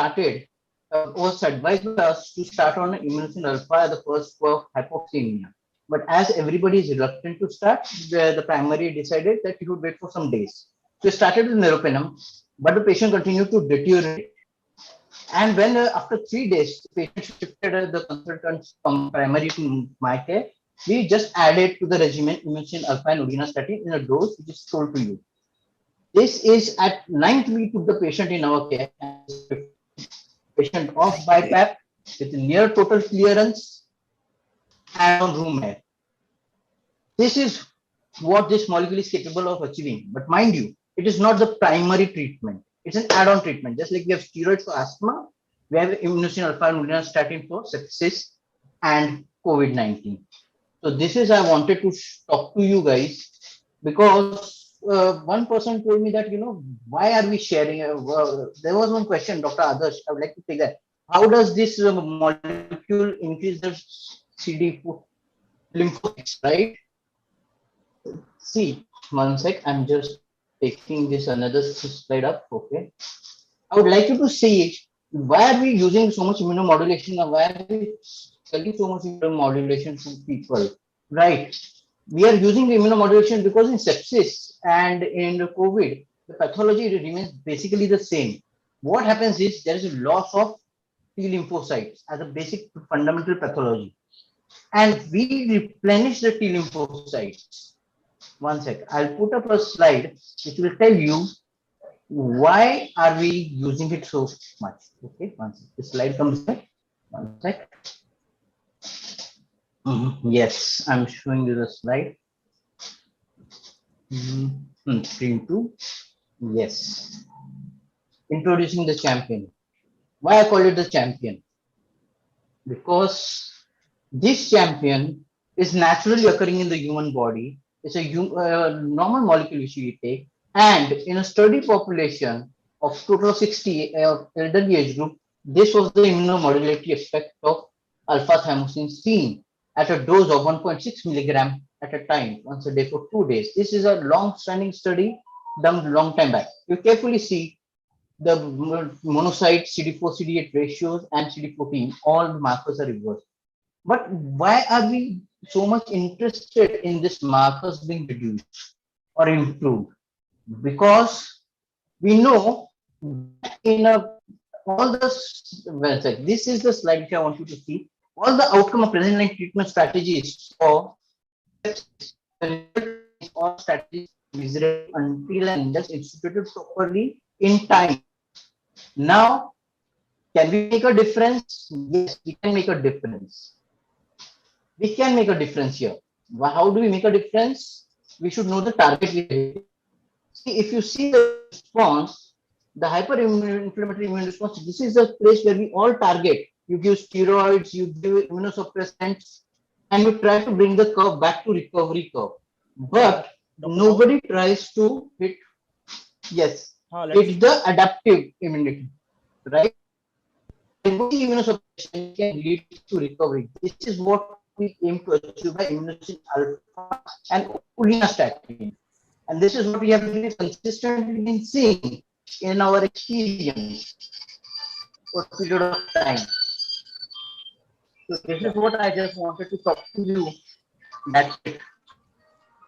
Speaker 6: advised by us to start on Immunocin alpha at the first for hypoxemia. But as everybody is reluctant to start, the primary decided that he would wait for some days. So he started with meropenem, but the patient continued to deteriorate. And when after 3 days, the patient shifted the consultants from primary to my care, we just added to the regimen Immunocin alpha and urinastatin in a dose which is told to you. This is at 9th we took the patient in our care. Patient off BiPAP with near total clearance and on room air. This is what this molecule is capable of achieving. But mind you, it is not the primary treatment. It's an add-on treatment. Just like we have steroids for asthma, we have Immunocin alpha and urinastatin for sepsis and COVID-19. So this is I wanted to talk to you guys, because one person told me that, why are we sharing? There was one question, Dr. Adarsh, I would like to take that. How does this molecule increase the CD4 lymphocytes, right? See, one sec, I'm just taking this another slide up. Okay. I would like you to see why are we using so much immunomodulation, or why are we selling so much immunomodulation to people, right? We are using the immunomodulation because in sepsis and in the COVID, the pathology remains basically the same. What happens is there is a loss of T lymphocytes as a basic fundamental pathology, and we replenish the T lymphocytes. One sec, I'll put up a slide which will tell you why are we using it so much. Okay, one sec. The slide comes back. One sec. Yes, I'm showing you the slide. Screen 2. Yes. Introducing the champion. Why I call it the champion? Because this champion is naturally occurring in the human body. It's a normal molecule which we take. And in a study population of total 60 elderly age group, this was the immunomodulatory effect of alpha thymosin seen at a dose of 1.6 milligram at a time, once a day for 2 days. This is a long-standing study done long time back. You carefully see the monocyte CD4 CD8 ratios and CD14, all the markers are reversed. But why are we so much interested in this markers being reduced or improved? Because we know that in all the this is the slide which I want you to see. All the outcome of present line treatment strategies for all strategies miserable until and unless instituted properly in time. Now, can we make a difference? Yes, we can make a difference. We can make a difference here. How do we make a difference? We should know the target. See, if you see the response, the hyperinflammatory immune response, this is the place where we all target. You give steroids, you give immunosuppressants, and you try to bring the curve back to recovery curve. But nobody tries to hit, yes, hit the adaptive immunity, right? Immunosuppression can lead to recovery. This is what we aim to achieve by Immunocin alpha and ulinastatin. And this is what we have been consistently been seeing in our experience for a period of time. So this is what I just wanted to talk to you. That's it.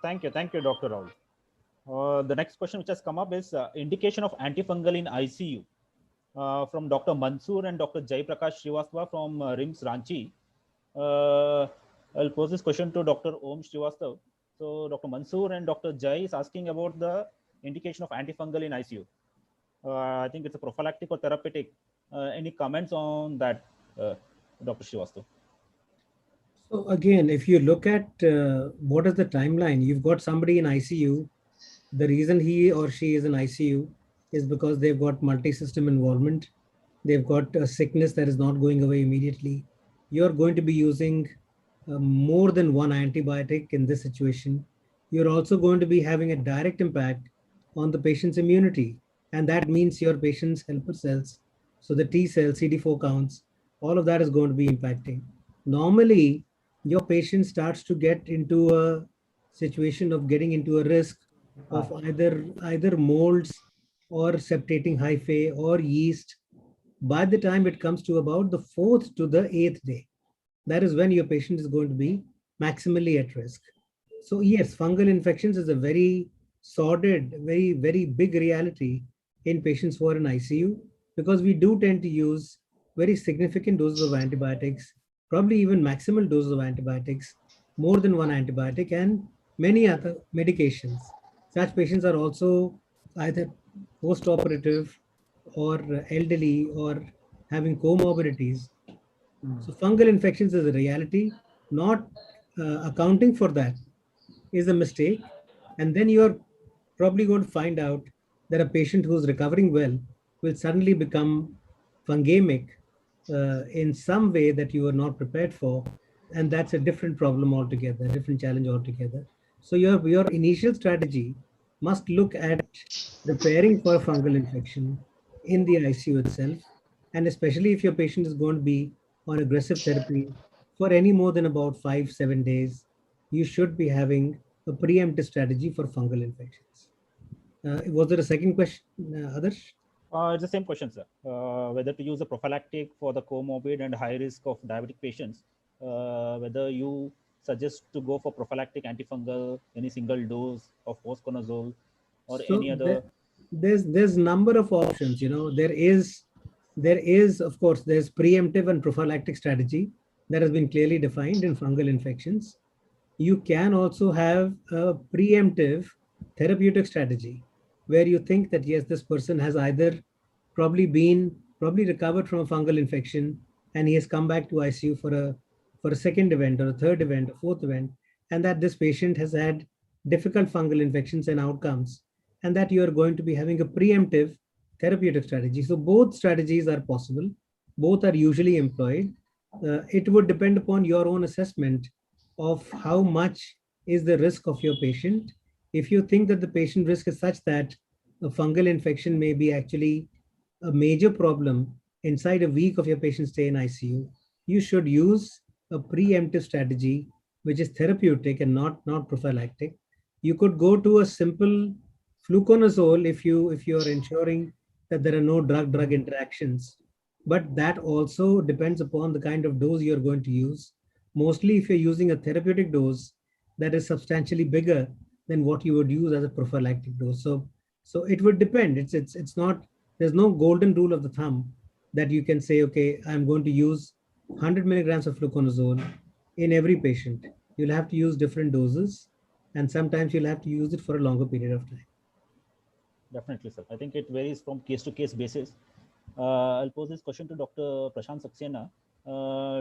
Speaker 4: Thank you, Dr. Rahul. The next question which has come up is indication of antifungal in ICU from Dr. Mansoor and Dr. Jai Prakash Srivastava from RIMS Ranchi. I'll pose this question to Dr. Om Srivastava. So Dr. Mansoor and Dr. Jai is asking about the indication of antifungal in ICU. I think it's a prophylactic or therapeutic. Any comments on that, Dr. Srivastava?
Speaker 3: So again, if you look at what is the timeline, you've got somebody in ICU. The reason he or she is in ICU is because they've got multi-system involvement. They've got a sickness that is not going away immediately. You're going to be using more than one antibiotic in this situation. You're also going to be having a direct impact on the patient's immunity. And that means your patient's helper cells. So the T cells, CD4 counts, all of that is going to be impacting. Normally, your patient starts to get into a situation of getting into a risk of either molds or septating hyphae or yeast by the time it comes to about the 4th to the 8th day. That is when your patient is going to be maximally at risk. So yes, fungal infections is a very sordid, very, very big reality in patients who are in ICU, because we do tend to use very significant doses of antibiotics, probably even maximal doses of antibiotics, more than one antibiotic, and many other medications. Such patients are also either post-operative or elderly or having comorbidities. So fungal infections is a reality. Not accounting for that is a mistake. And then you're probably going to find out that a patient who's recovering well will suddenly become fungamic in some way that you are not prepared for. And that's a different problem altogether, a different challenge altogether. So your initial strategy must look at preparing for a fungal infection in the ICU itself. And especially if your patient is going to be on aggressive therapy for any more than about 5-7 days, you should be having a preemptive strategy for fungal infections. Was there a second question, Adarsh?
Speaker 4: It's the same question, sir. Whether to use a prophylactic for the comorbid and high risk of diabetic patients, whether you suggest to go for prophylactic antifungal, any single dose of fosconazole, or
Speaker 3: So
Speaker 4: any other.
Speaker 3: There's number of options. You know, there is of course there's preemptive and prophylactic strategy that has been clearly defined in fungal infections. You can also have a preemptive therapeutic strategy where you think that yes, this person has either probably recovered from a fungal infection and he has come back to ICU for a second event or a third event or fourth event, and that this patient has had difficult fungal infections and outcomes, and that you are going to be having a preemptive therapeutic strategy. So both strategies are possible. Both are usually employed. It would depend upon your own assessment of how much is the risk of your patient. If you think that the patient risk is such that a fungal infection may be actually a major problem inside a week of your patient stay in ICU, you should use a preemptive strategy, which is therapeutic and not prophylactic. You could go to a simple fluconazole if you are ensuring that there are no drug-drug interactions. But that also depends upon the kind of dose you're going to use. Mostly if you're using a therapeutic dose that is substantially bigger than what you would use as a prophylactic dose. So it would depend. It's not, there's no golden rule of the thumb that you can say, okay, I'm going to use 100 milligrams of fluconazole in every patient. You'll have to use different doses, and sometimes you'll have to use it for a longer period of time.
Speaker 4: Definitely, sir. I think it varies from case to case basis. I'll pose this question to Dr. Prashant Saxena.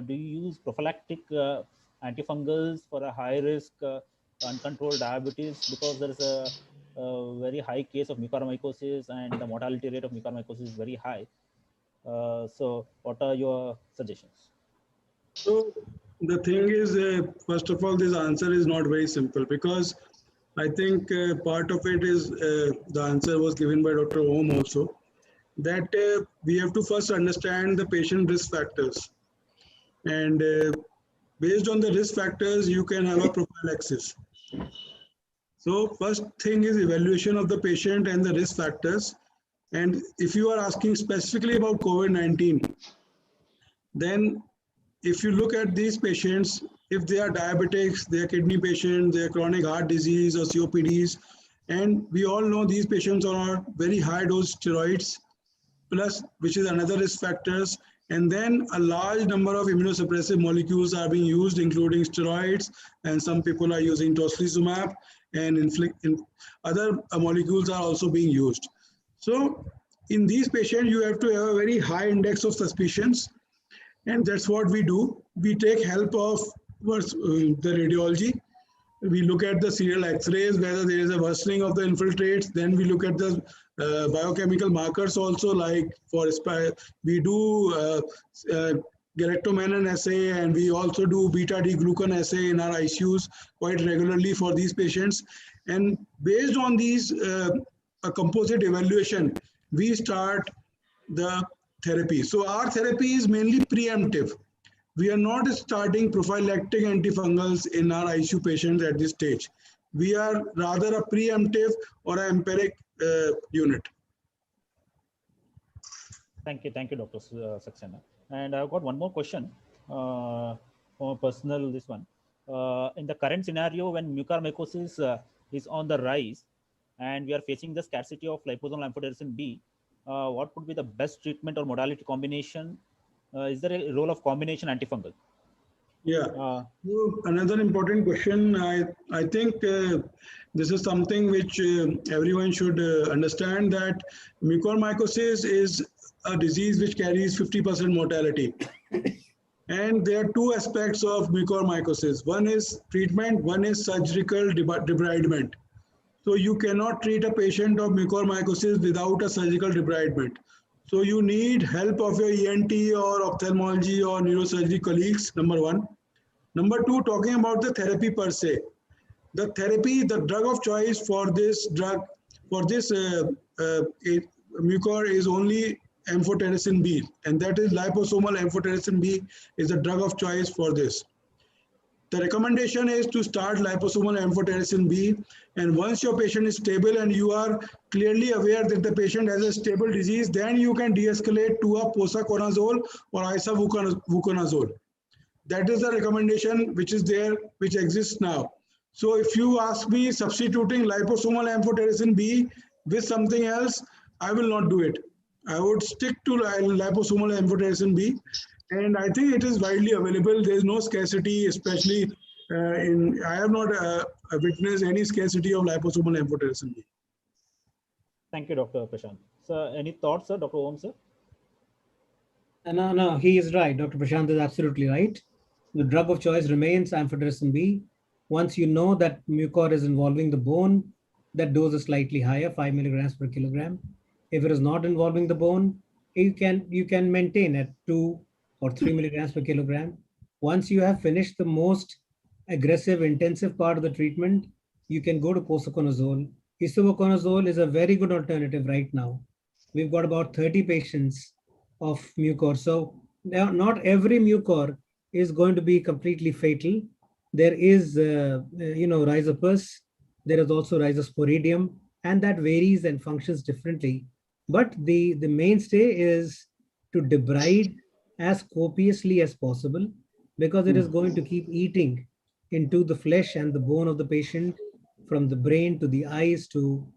Speaker 4: Do you use prophylactic antifungals for a high risk uncontrolled diabetes, because there is a very high case of mucormycosis and the mortality rate of mucormycosis is very high? So what are your suggestions?
Speaker 5: So the thing is, first of all, this answer is not very simple, because I think part of it is the answer was given by Dr. Om also, that we have to first understand the patient risk factors. And based on the risk factors, you can have a prophylaxis. So first thing is evaluation of the patient and the risk factors. And if you are asking specifically about COVID-19, then if you look at these patients, if they are diabetics, they are kidney patients, they are chronic heart disease or COPDs, and we all know these patients are on very high dose steroids, plus which is another risk factors. And then a large number of immunosuppressive molecules are being used, including steroids, and some people are using tocilizumab, and other molecules are also being used. So in these patients, you have to have a very high index of suspicions, and that's what we do. We take help of the radiology. We look at the serial X-rays, whether there is a worsening of the infiltrates. Then we look at the biochemical markers also, like for we do galactomannan assay, and we also do beta-D-glucan assay in our ICUs quite regularly for these patients. And based on these a composite evaluation, we start the therapy. So our therapy is mainly preemptive. We are not starting prophylactic antifungals in our ICU patients at this stage. We are rather a preemptive or an empiric unit.
Speaker 4: Thank you, Dr. Saxena. And I've got one more question from a personal, this one. In the current scenario, when mucormycosis is on the rise and we are facing the scarcity of liposomal amphotericin B, what would be the best treatment or modality combination? Is there a role of combination antifungal?
Speaker 5: Yeah. So another important question. I think this is something which everyone should understand, that mucormycosis is a disease which carries 50% mortality. And there are two aspects of mucormycosis. One is treatment, one is surgical debridement. So you cannot treat a patient of mucormycosis without a surgical debridement. So you need help of your ENT or ophthalmology or neurosurgery colleagues, number one. Number two, talking about the therapy per se. The therapy, the drug of choice for this drug, for this mucor is only amphotericin B, and that is liposomal amphotericin B is the drug of choice for this. The recommendation is to start liposomal amphotericin B, and once your patient is stable and you are clearly aware that the patient has a stable disease, then you can de-escalate to a posaconazole or isavuconazole. That is the recommendation which is there, which exists now. So if you ask me substituting liposomal amphotericin B with something else, I will not do it. I would stick to liposomal amphotericin B. And I think it is widely available. There is no scarcity, especially I have not witnessed any scarcity of liposomal amphotericin B.
Speaker 4: Thank you, Dr. Prashant. So any thoughts, sir, Dr. Om, sir?
Speaker 3: No, he is right. Dr. Prashant is absolutely right. The drug of choice remains amphotericin B. Once you know that mucor is involving the bone, that dose is slightly higher, 5 milligrams per kilogram. If it is not involving the bone, you can maintain at 2 or 3 milligrams per kilogram. Once you have finished the most aggressive, intensive part of the treatment, you can go to posaconazole. Isoconazole is a very good alternative right now. We've got about 30 patients of mucor. So now not every mucor is going to be completely fatal. There is, rhizopus. There is also rhizosporidium, and that varies and functions differently. But the mainstay is to debride as copiously as possible, because it is going to keep eating into the flesh and the bone of the patient, from the brain to the eyes to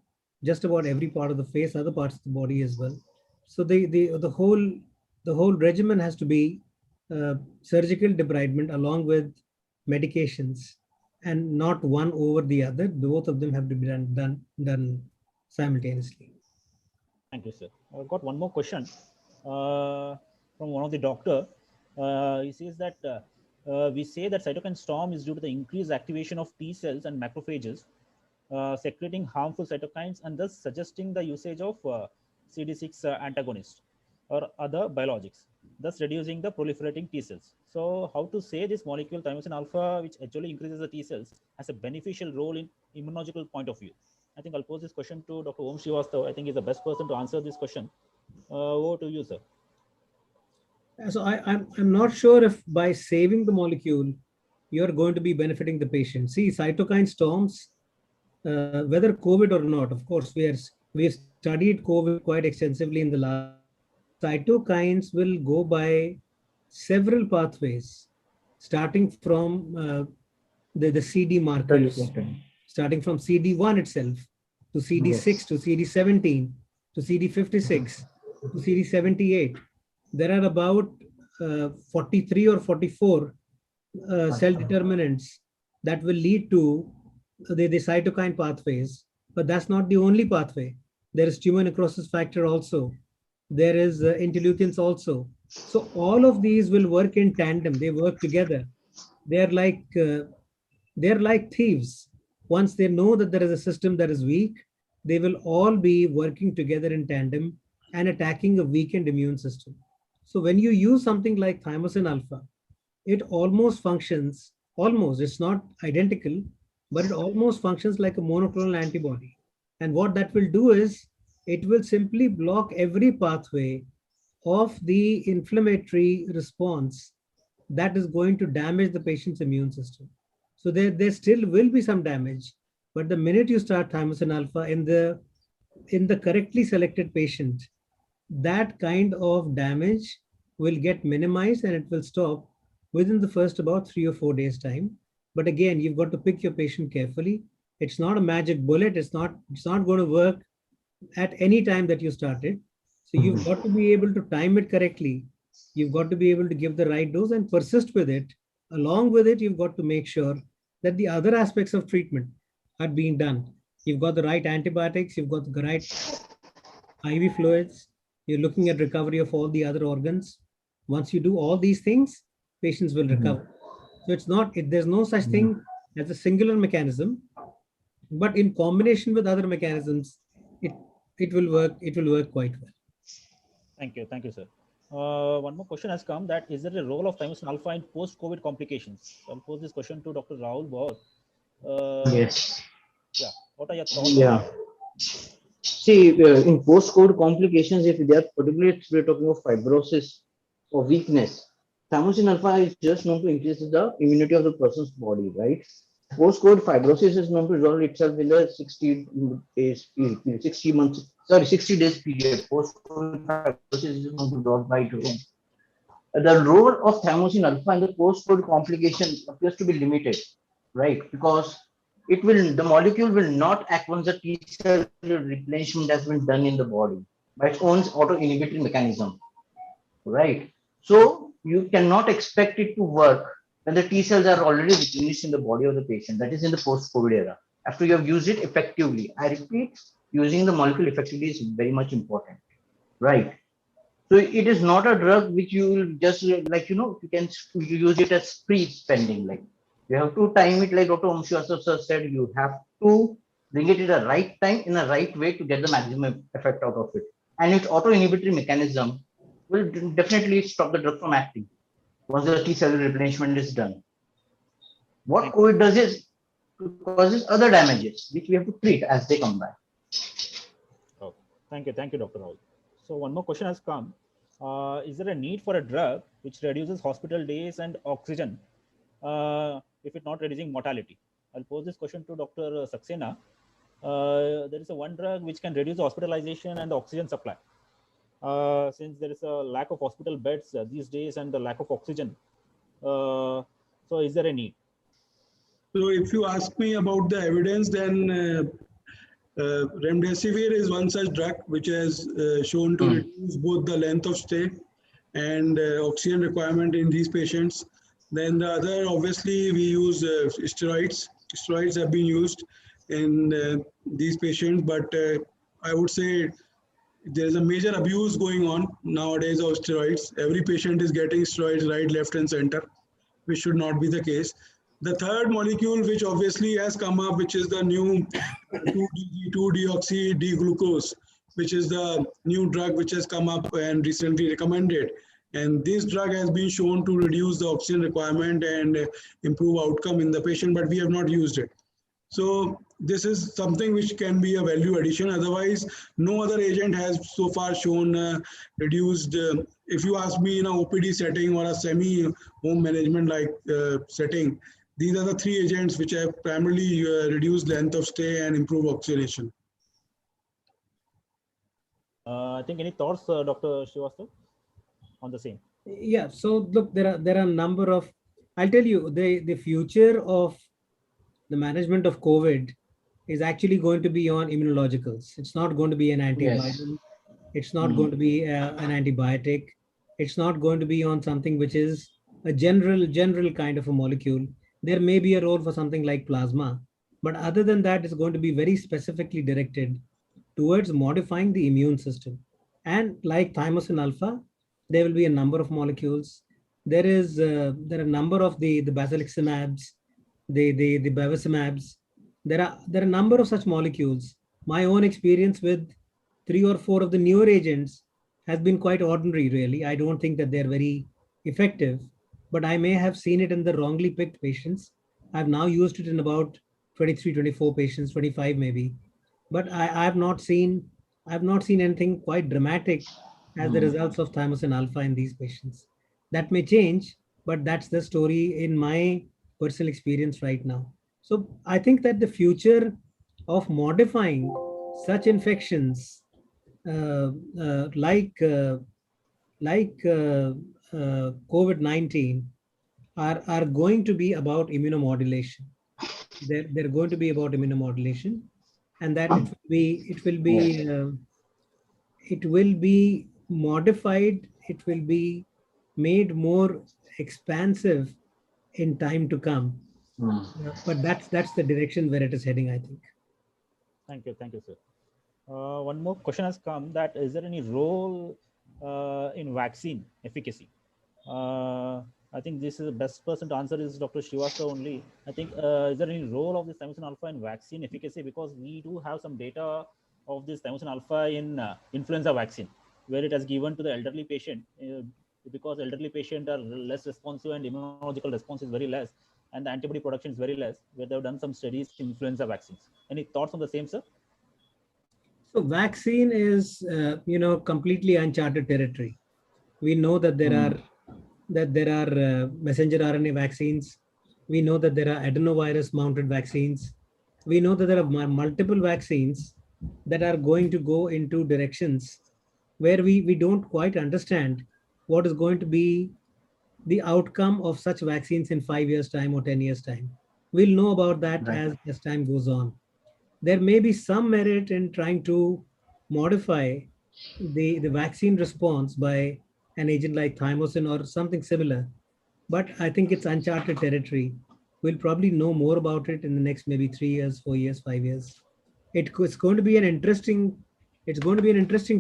Speaker 3: just about every part of the face, other parts of the body as well. So the whole regimen has to be surgical debridement along with medications, and not one over the other. Both of them have to be done simultaneously.
Speaker 4: Thank you, sir. I've got one more question from one of the doctor. He says that we say that cytokine storm is due to the increased activation of T cells and macrophages secreting harmful cytokines, and thus suggesting the usage of CD6 antagonist or other biologics, thus reducing the proliferating T cells. So how to say this molecule thymosin alpha, which actually increases the T cells, has a beneficial role in immunological point of view? I think I'll pose this question to Dr. Om Srivastava. I think he's the best person to answer this question. Over to you, sir.
Speaker 3: So I'm not sure if by saving the molecule, you're going to be benefiting the patient. See, cytokine storms, whether COVID or not, of course, we've studied COVID quite extensively in the last. Cytokines will go by several pathways, starting from the CD markers, starting from CD1 itself to CD6 to CD17 to CD56 to CD78. There are about 43 or 44 cell determinants that will lead to the cytokine pathways, but that's not the only pathway. There is tumor necrosis factor also. There is interleukins also. So all of these will work in tandem. They work together. They're like thieves. Once they know that there is a system that is weak, they will all be working together in tandem and attacking a weakened immune system. So when you use something like thymosin alpha, it almost functions, it's not identical, but it almost functions like a monoclonal antibody. And what that will do is, it will simply block every pathway of the inflammatory response that is going to damage the patient's immune system. So there still will be some damage, but the minute you start thymosin alpha in the correctly selected patient, that kind of damage will get minimized and it will stop within the first about 3 or 4 days time. But again, you've got to pick your patient carefully. It's not a magic bullet. It's not going to work at any time that you start it. So you've got to be able to time it correctly. You've got to be able to give the right dose and persist with it. Along with it, you've got to make sure that the other aspects of treatment are being done. You've got the right antibiotics, you've got the right IV fluids, you're looking at recovery of all the other organs. Once you do all these things, patients will recover. So there's no such thing as a singular mechanism, but in combination with other mechanisms, it will work quite well.
Speaker 4: Thank you, sir. One more question has come, that is there a role of thymosin alpha in post-COVID complications? So I'll pose this question to Dr. Rahul Baur.
Speaker 6: Yes.
Speaker 4: Yeah. What are your thoughts?
Speaker 6: Yeah. See, in post-COVID complications, if they are particularly we're talking of fibrosis or weakness, thymosin alpha is just known to increase the immunity of the person's body, right? Post-COVID fibrosis is known to resolve itself in a 60 days period. Post-COVID fibrosis is known to resolve by its own. The role of thymosin alpha in the post-COVID complication appears to be limited, right? Because the molecule will not act once the T cell replenishment has been done in the body by its own auto-inhibitory mechanism, right? So you cannot expect it to work when the T cells are already replenished in the body of the patient. That is in the post-COVID era. After you have used it effectively, I repeat, using the molecule effectively is very much important, right? So it is not a drug which you will just you can use it as spree spending. Like You have to time it like Dr. Umshwasa sir said. You have to bring it at the right time in the right way to get the maximum effect out of it. And its auto-inhibitory mechanism will definitely stop the drug from acting once the T cell replenishment is done. What COVID does is it causes other damages, which we have to treat as they come back.
Speaker 4: Okay. Thank you, Dr. Rahul. So one more question has come. Is there a need for a drug which reduces hospital days and oxygen if it's not reducing mortality? I'll pose this question to Dr. Saxena. There is a one drug which can reduce hospitalization and the oxygen supply. Since there is a lack of hospital beds these days and the lack of oxygen. So is there a need?
Speaker 5: So if you ask me about the evidence, then remdesivir is one such drug which has shown to reduce both the length of stay and oxygen requirement in these patients. Then the other, obviously, we use steroids. Steroids have been used in these patients, but I would say there is a major abuse going on nowadays of steroids. Every patient is getting steroids right, left, and center, which should not be the case. The third molecule, which obviously has come up, which is the new 2-deoxy D-glucose, which is the new drug which has come up and recently recommended. And this drug has been shown to reduce the oxygen requirement and improve outcome in the patient, but we have not used it. So this is something which can be a value addition. Otherwise, no other agent has so far shown reduced. If you ask me in an OPD setting or a semi-home management like setting, these are the three agents which have primarily reduced length of stay and improved oxygenation.
Speaker 4: I think any thoughts, Dr. Srivastava, on the same?
Speaker 3: Yeah. So look, there are a number of. I'll tell you the future of the management of COVID is actually going to be on immunologicals. It's not going to be an antiviral. Yes. It's not going to be an antibiotic. It's not going to be on something which is a general kind of a molecule. There may be a role for something like plasma, but other than that, it's going to be very specifically directed towards modifying the immune system. And like thymosin alpha, there will be a number of molecules. There are a number of the basiliximabs, the bevacizumabs. There are a number of such molecules. My own experience with 3 or 4 of the newer agents has been quite ordinary, really. I don't think that they're very effective, but I may have seen it in the wrongly picked patients. I've now used it in about 23, 24 patients, 25 maybe. But I have not seen anything quite dramatic as the results of thymosin alpha in these patients. That may change, but that's the story in my personal experience right now. So I think that the future of modifying such infections like COVID-19 are going to be about immunomodulation. They're going to be about immunomodulation, and that it will be modified. It will be made more expansive in time to come. But that's the direction where it is heading, I think.
Speaker 4: Thank you, sir. One more question has come: that is there any role in vaccine efficacy? I think this is the best person to answer is Dr. Srivastava only. I think is there any role of this thymosin alpha in vaccine efficacy? Because we do have some data of this thymosin alpha in influenza vaccine, where it has given to the elderly patient because elderly patients are less responsive and immunological response is very less, and the antibody production is very less, where they have done some studies in influenza vaccines. Any thoughts on the same, sir?
Speaker 3: So vaccine is, completely uncharted territory. We know that there are messenger RNA vaccines. We know that there are adenovirus mounted vaccines. We know that there are multiple vaccines that are going to go into directions where we don't quite understand what is going to be the outcome of such vaccines in 5 years' time or 10 years' time. We'll know about that as time goes on. There may be some merit in trying to modify the vaccine response by an agent like thymosin or something similar, but I think it's uncharted territory. We'll probably know more about it in the next maybe 3 years, 4 years, 5 years. It's going to be an interesting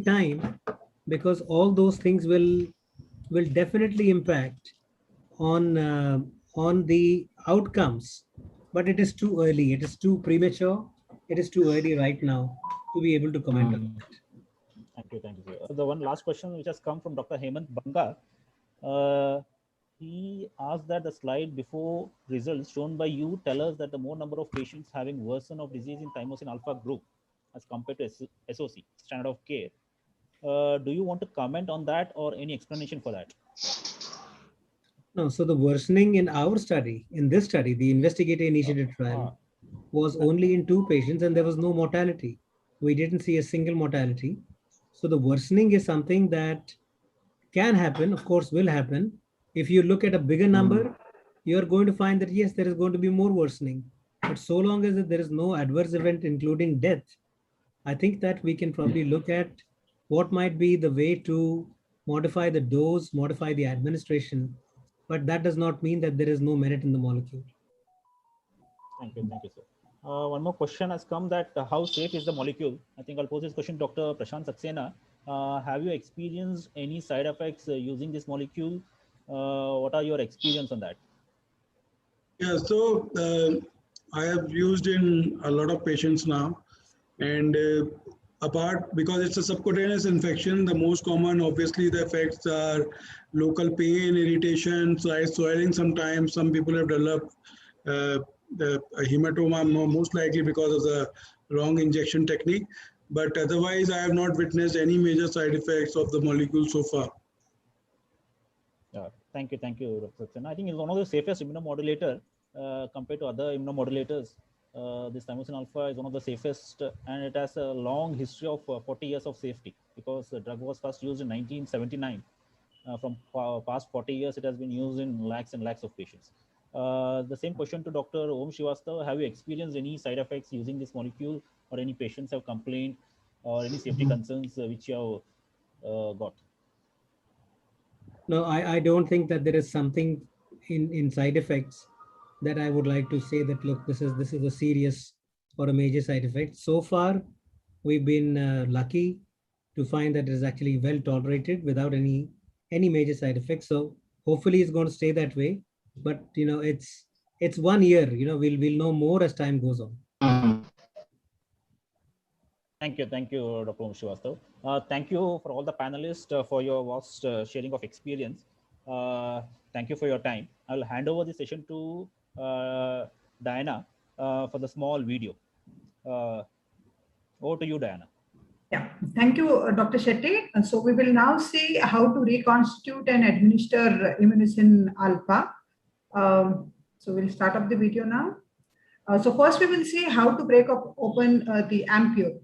Speaker 3: time, because all those things will definitely impact on the outcomes, but it is too early. It is too premature. It is too early right now to be able to comment on that.
Speaker 4: Thank you, sir. The one last question which has come from Dr. Hemant Banga. He asked that the slide before results shown by you tell us that the more number of patients having worsen of disease in thymosin alpha group as compared to SOC, standard of care. Do you want to comment on that or any explanation for that?
Speaker 3: No, so the worsening in our study, in this study, the investigator-initiated trial, was only in 2 patients and there was no mortality. We didn't see a single mortality. So the worsening is something that can happen, of course, will happen. If you look at a bigger number, you're going to find that, yes, there is going to be more worsening. But so long as there is no adverse event, including death, I think that we can probably look at what might be the way to modify the dose, modify the administration. But that does not mean that there is no merit in the molecule.
Speaker 4: Thank you, sir. One more question has come that how safe is the molecule? I think I'll pose this question to Dr. Prashant Saxena. Have you experienced any side effects using this molecule? What are your experience on that?
Speaker 5: Yeah, so I have used in a lot of patients now, and apart, because it's a subcutaneous infection, the most common, obviously, the effects are local pain, irritation, swelling sometimes. Some people have developed the hematoma, most likely because of the wrong injection technique. But otherwise, I have not witnessed any major side effects of the molecule so far.
Speaker 4: Thank you, Dr. Saxena. I think it's one of the safest immunomodulator compared to other immunomodulators. This thymosin alpha is one of the safest, and it has a long history of 40 years of safety, because the drug was first used in 1979. From past 40 years, it has been used in lakhs and lakhs of patients. The same question to Dr. Om Srivastava. Have you experienced any side effects using this molecule, or any patients have complained, or any safety concerns which you have got?
Speaker 3: No, I don't think that there is something in side effects that I would like to say that, look, this is a serious or a major side effect. So far, we've been lucky to find that it is actually well tolerated without any major side effects. So hopefully it's going to stay that way. But it's 1 year. We'll know more as time goes on.
Speaker 4: Thank you, Dr. Om Srivastava. Thank you for all the panelists for your vast sharing of experience. Thank you for your time. I'll hand over the session to Diana for the small video. Over to you, Diana.
Speaker 7: Yeah, thank you, Dr. Shetty. So we will now see how to reconstitute and administer Immunocin alpha. So we'll start up the video now. So first we will see how to break open the ampule.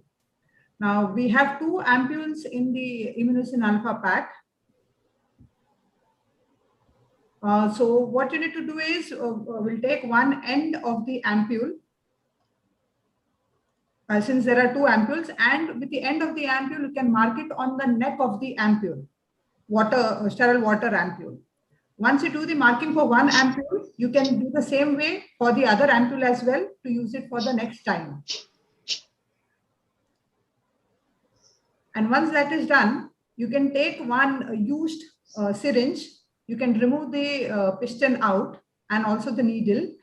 Speaker 7: Now we have 2 ampules in the Immunocin alpha pack. So what you need to do is we'll take one end of the ampule, since there are 2 ampules, and with the end of the ampule you can mark it on the neck of the ampule, sterile water ampule. Once you do the marking for one ampule, you can do the same way for the other ampule as well to use it for the next time. And once that is done, you can take one used syringe. You can remove the piston out and also the needle.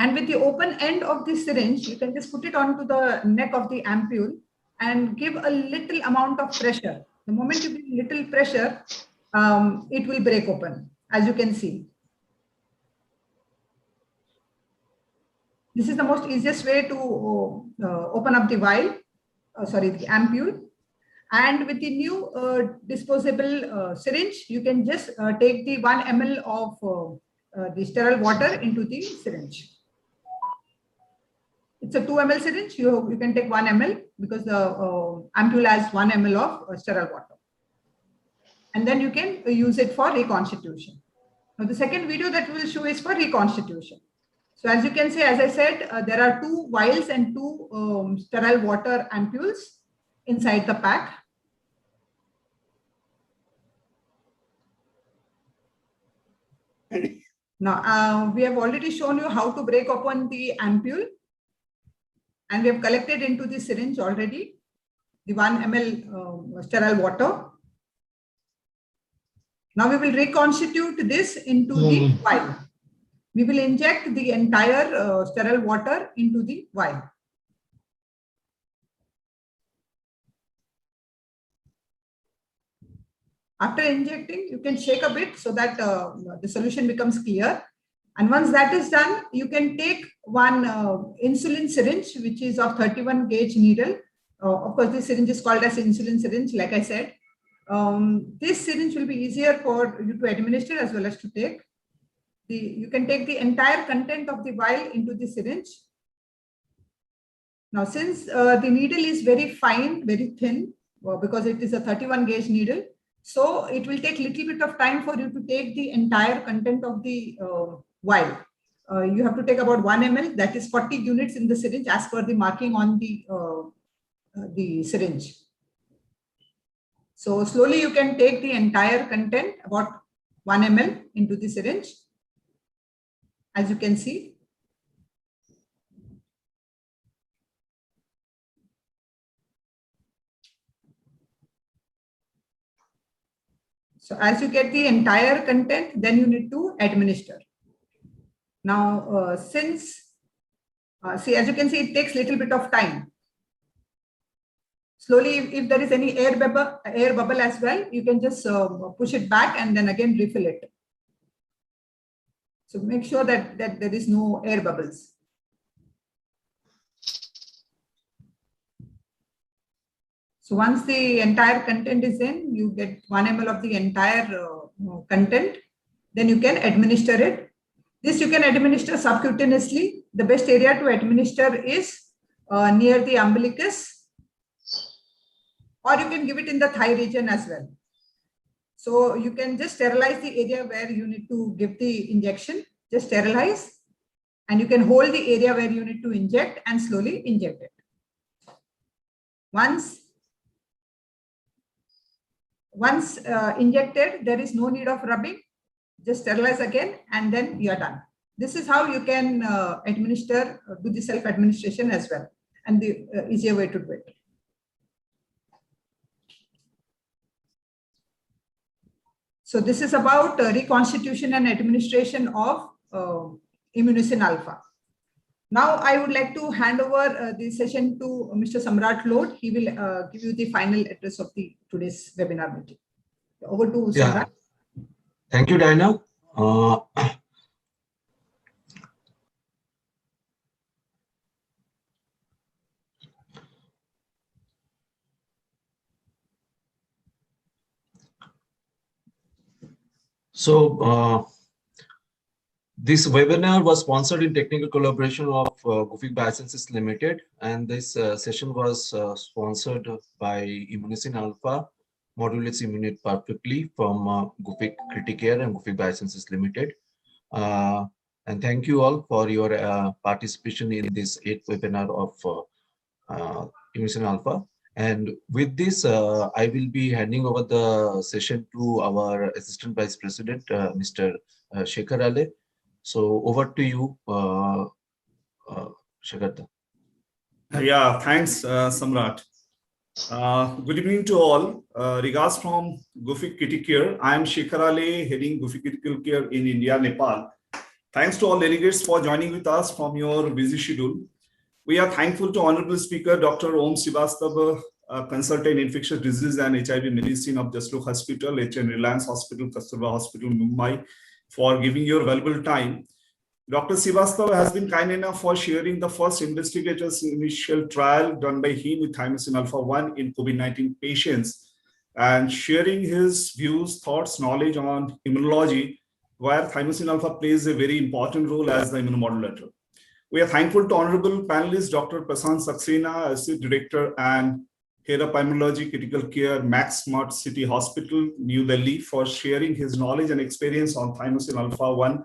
Speaker 7: And with the open end of the syringe, you can just put it onto the neck of the ampule and give a little amount of pressure. The moment you give little pressure, it will break open, as you can see. This is the most easiest way to open up the vial, the ampule. And with the new disposable syringe, you can just take the 1 ml of the sterile water into the syringe. It's a 2 ml syringe. You can take 1 ml because the ampule has 1 ml of sterile water. And then you can use it for reconstitution. Now the second video that we will show is for reconstitution. So as you can see, as I said, there are 2 vials and 2 sterile water ampules inside the pack. Now, we have already shown you how to break open the ampule, and we have collected into the syringe already the 1 ml sterile water. Now we will reconstitute this into the vial. We will inject the entire sterile water into the vial. After injecting, you can shake a bit so that the solution becomes clear. And once that is done, you can take one insulin syringe, which is of 31 gauge needle. Of course, this syringe is called as insulin syringe, like I said. This syringe will be easier for you to administer as well as to take. You can take the entire content of the vial into the syringe. Now, since the needle is very fine, very thin, because it is a 31 gauge needle, so it will take little bit of time for you to take the entire content of the vial. You have to take about 1 ml, that is 40 units in the syringe as per the marking on the syringe. So slowly you can take the entire content, about 1 ml into the syringe, as you can see. So as you get the entire content, then you need to administer. Now, see, as you can see, it takes little bit of time. Slowly, if there is any air bubble as well, you can just push it back and then again refill it. So make sure that there is no air bubbles. So once the entire content is in, you get 1 ml of the entire content, then you can administer it. This you can administer subcutaneously. The best area to administer is near the umbilicus, or you can give it in the thigh region as well. So you can just sterilize the area where you need to give the injection, just sterilize, and you can hold the area where you need to inject and slowly inject it. Once injected, there is no need of rubbing. Just sterilize again and then you are done. This is how you can administer, do the self-administration as well, and the easier way to do it. So this is about reconstitution and administration of Immunocin alpha. Now I would like to hand over the session to Mr. Samrat Lode. He will give you the final address of today's webinar meeting. Over to Samrat.
Speaker 1: Thank you, Diana. So this webinar was sponsored in technical collaboration of Gufic Criticare Limited, and this session was sponsored by Immunocin alpha, modulates immunity perfectly from Gufic Criticare and Gufic Criticare Limited. And thank you all for your participation in this 8th webinar of Immunocin alpha. And with this, I will be handing over the session to our Assistant Vice President, Mr. Shekhar Ale. So over to you, Shekhar.
Speaker 8: Yeah, thanks, Samrat. Good evening to all. Regards from Gufic Criticare. I am Shekhar Ale, heading Gufic Criticare in India, Nepal. Thanks to all delegates for joining with us from your busy schedule. We are thankful to Honorable Speaker Dr. Om Srivastava, Consultant Infectious Disease and HIV Medicine of Jaslok Hospital, HN Reliance Hospital, Kasturba Hospital, Mumbai, for giving your valuable time. Dr. Srivastava has been kind enough for sharing the first investigator's initial trial done by him with Thymosin alpha-1 in COVID-19 patients, and sharing his views, thoughts, knowledge on immunology, where Thymosin alpha plays a very important role as the immunomodulator. We are thankful to Honorable panelist Dr. Prashant Saxena, Associate Director and Head of Immunology Critical Care, Max Smart City Hospital, New Delhi, for sharing his knowledge and experience on Thymosin alpha-1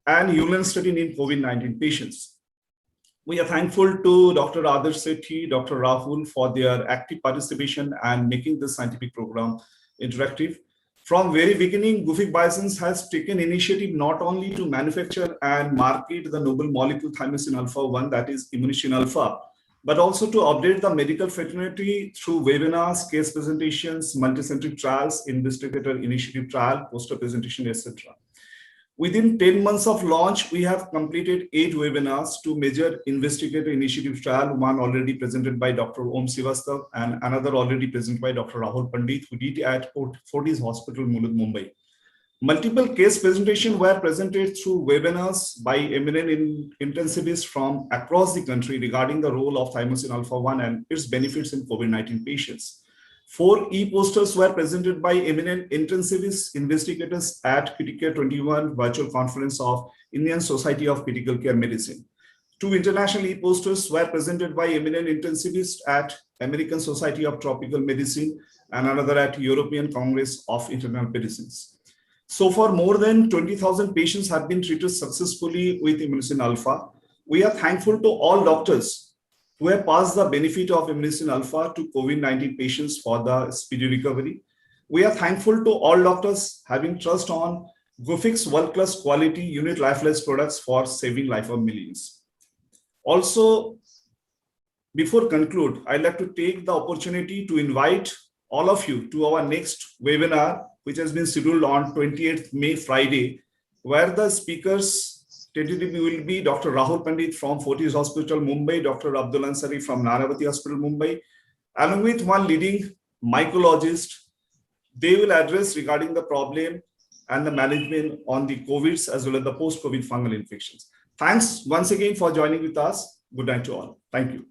Speaker 8: and Immunization in COVID-19 patients. We are thankful to Dr. Adarsh Sethi, Dr. Rahul for their active participation and making this scientific program interactive. From very beginning, Gufic Criticare has taken initiative not only to manufacture and market the novel molecule Thymosin alpha-1, that is Immunocin alpha, but also to update the medical fraternity through webinars, case presentations, multicentric trials, investigator initiative trial, poster presentation, etc. Within 10 months of launch, we have completed 8 webinars, 2 major investigator initiative trial, one already presented by Dr. Om Srivastav and another already presented by Dr. Rahul Pandit, who did at Fortis Hospital, Mulund, Mumbai. Multiple case presentations were presented through webinars by eminent intensivists from across the country regarding the role of thymosin alpha-1 and its benefits in COVID-19 patients. 4 e-posters were presented by eminent intensivist investigators at Criticare 21 virtual conference of Indian Society of Critical Care Medicine. 2 international e-posters were presented by eminent intensivists at American Society of Tropical Medicine and another at European Congress of Internal Medicines. So far, more than 20,000 patients have been treated successfully with Immunocin Alpha. We are thankful to all doctors who have passed the benefit of Immunocin Alpha to COVID-19 patients for the speedy recovery. We are thankful to all doctors having trust on Gufic's world-class quality unit lifeless products for saving life of millions. Also, before conclude, I'd like to take the opportunity to invite all of you to our next webinar, which has been scheduled on 28th May, Friday, where the speakers tentatively will be Dr. Rahul Pandit from Fortis Hospital, Mumbai, Dr. Abdul Ansari from Nanavati Hospital, Mumbai, along with one leading mycologist. They will address regarding the problem and the management on the COVIDs as well as the post-COVID fungal infections. Thanks once again for joining with us. Good night to all. Thank you.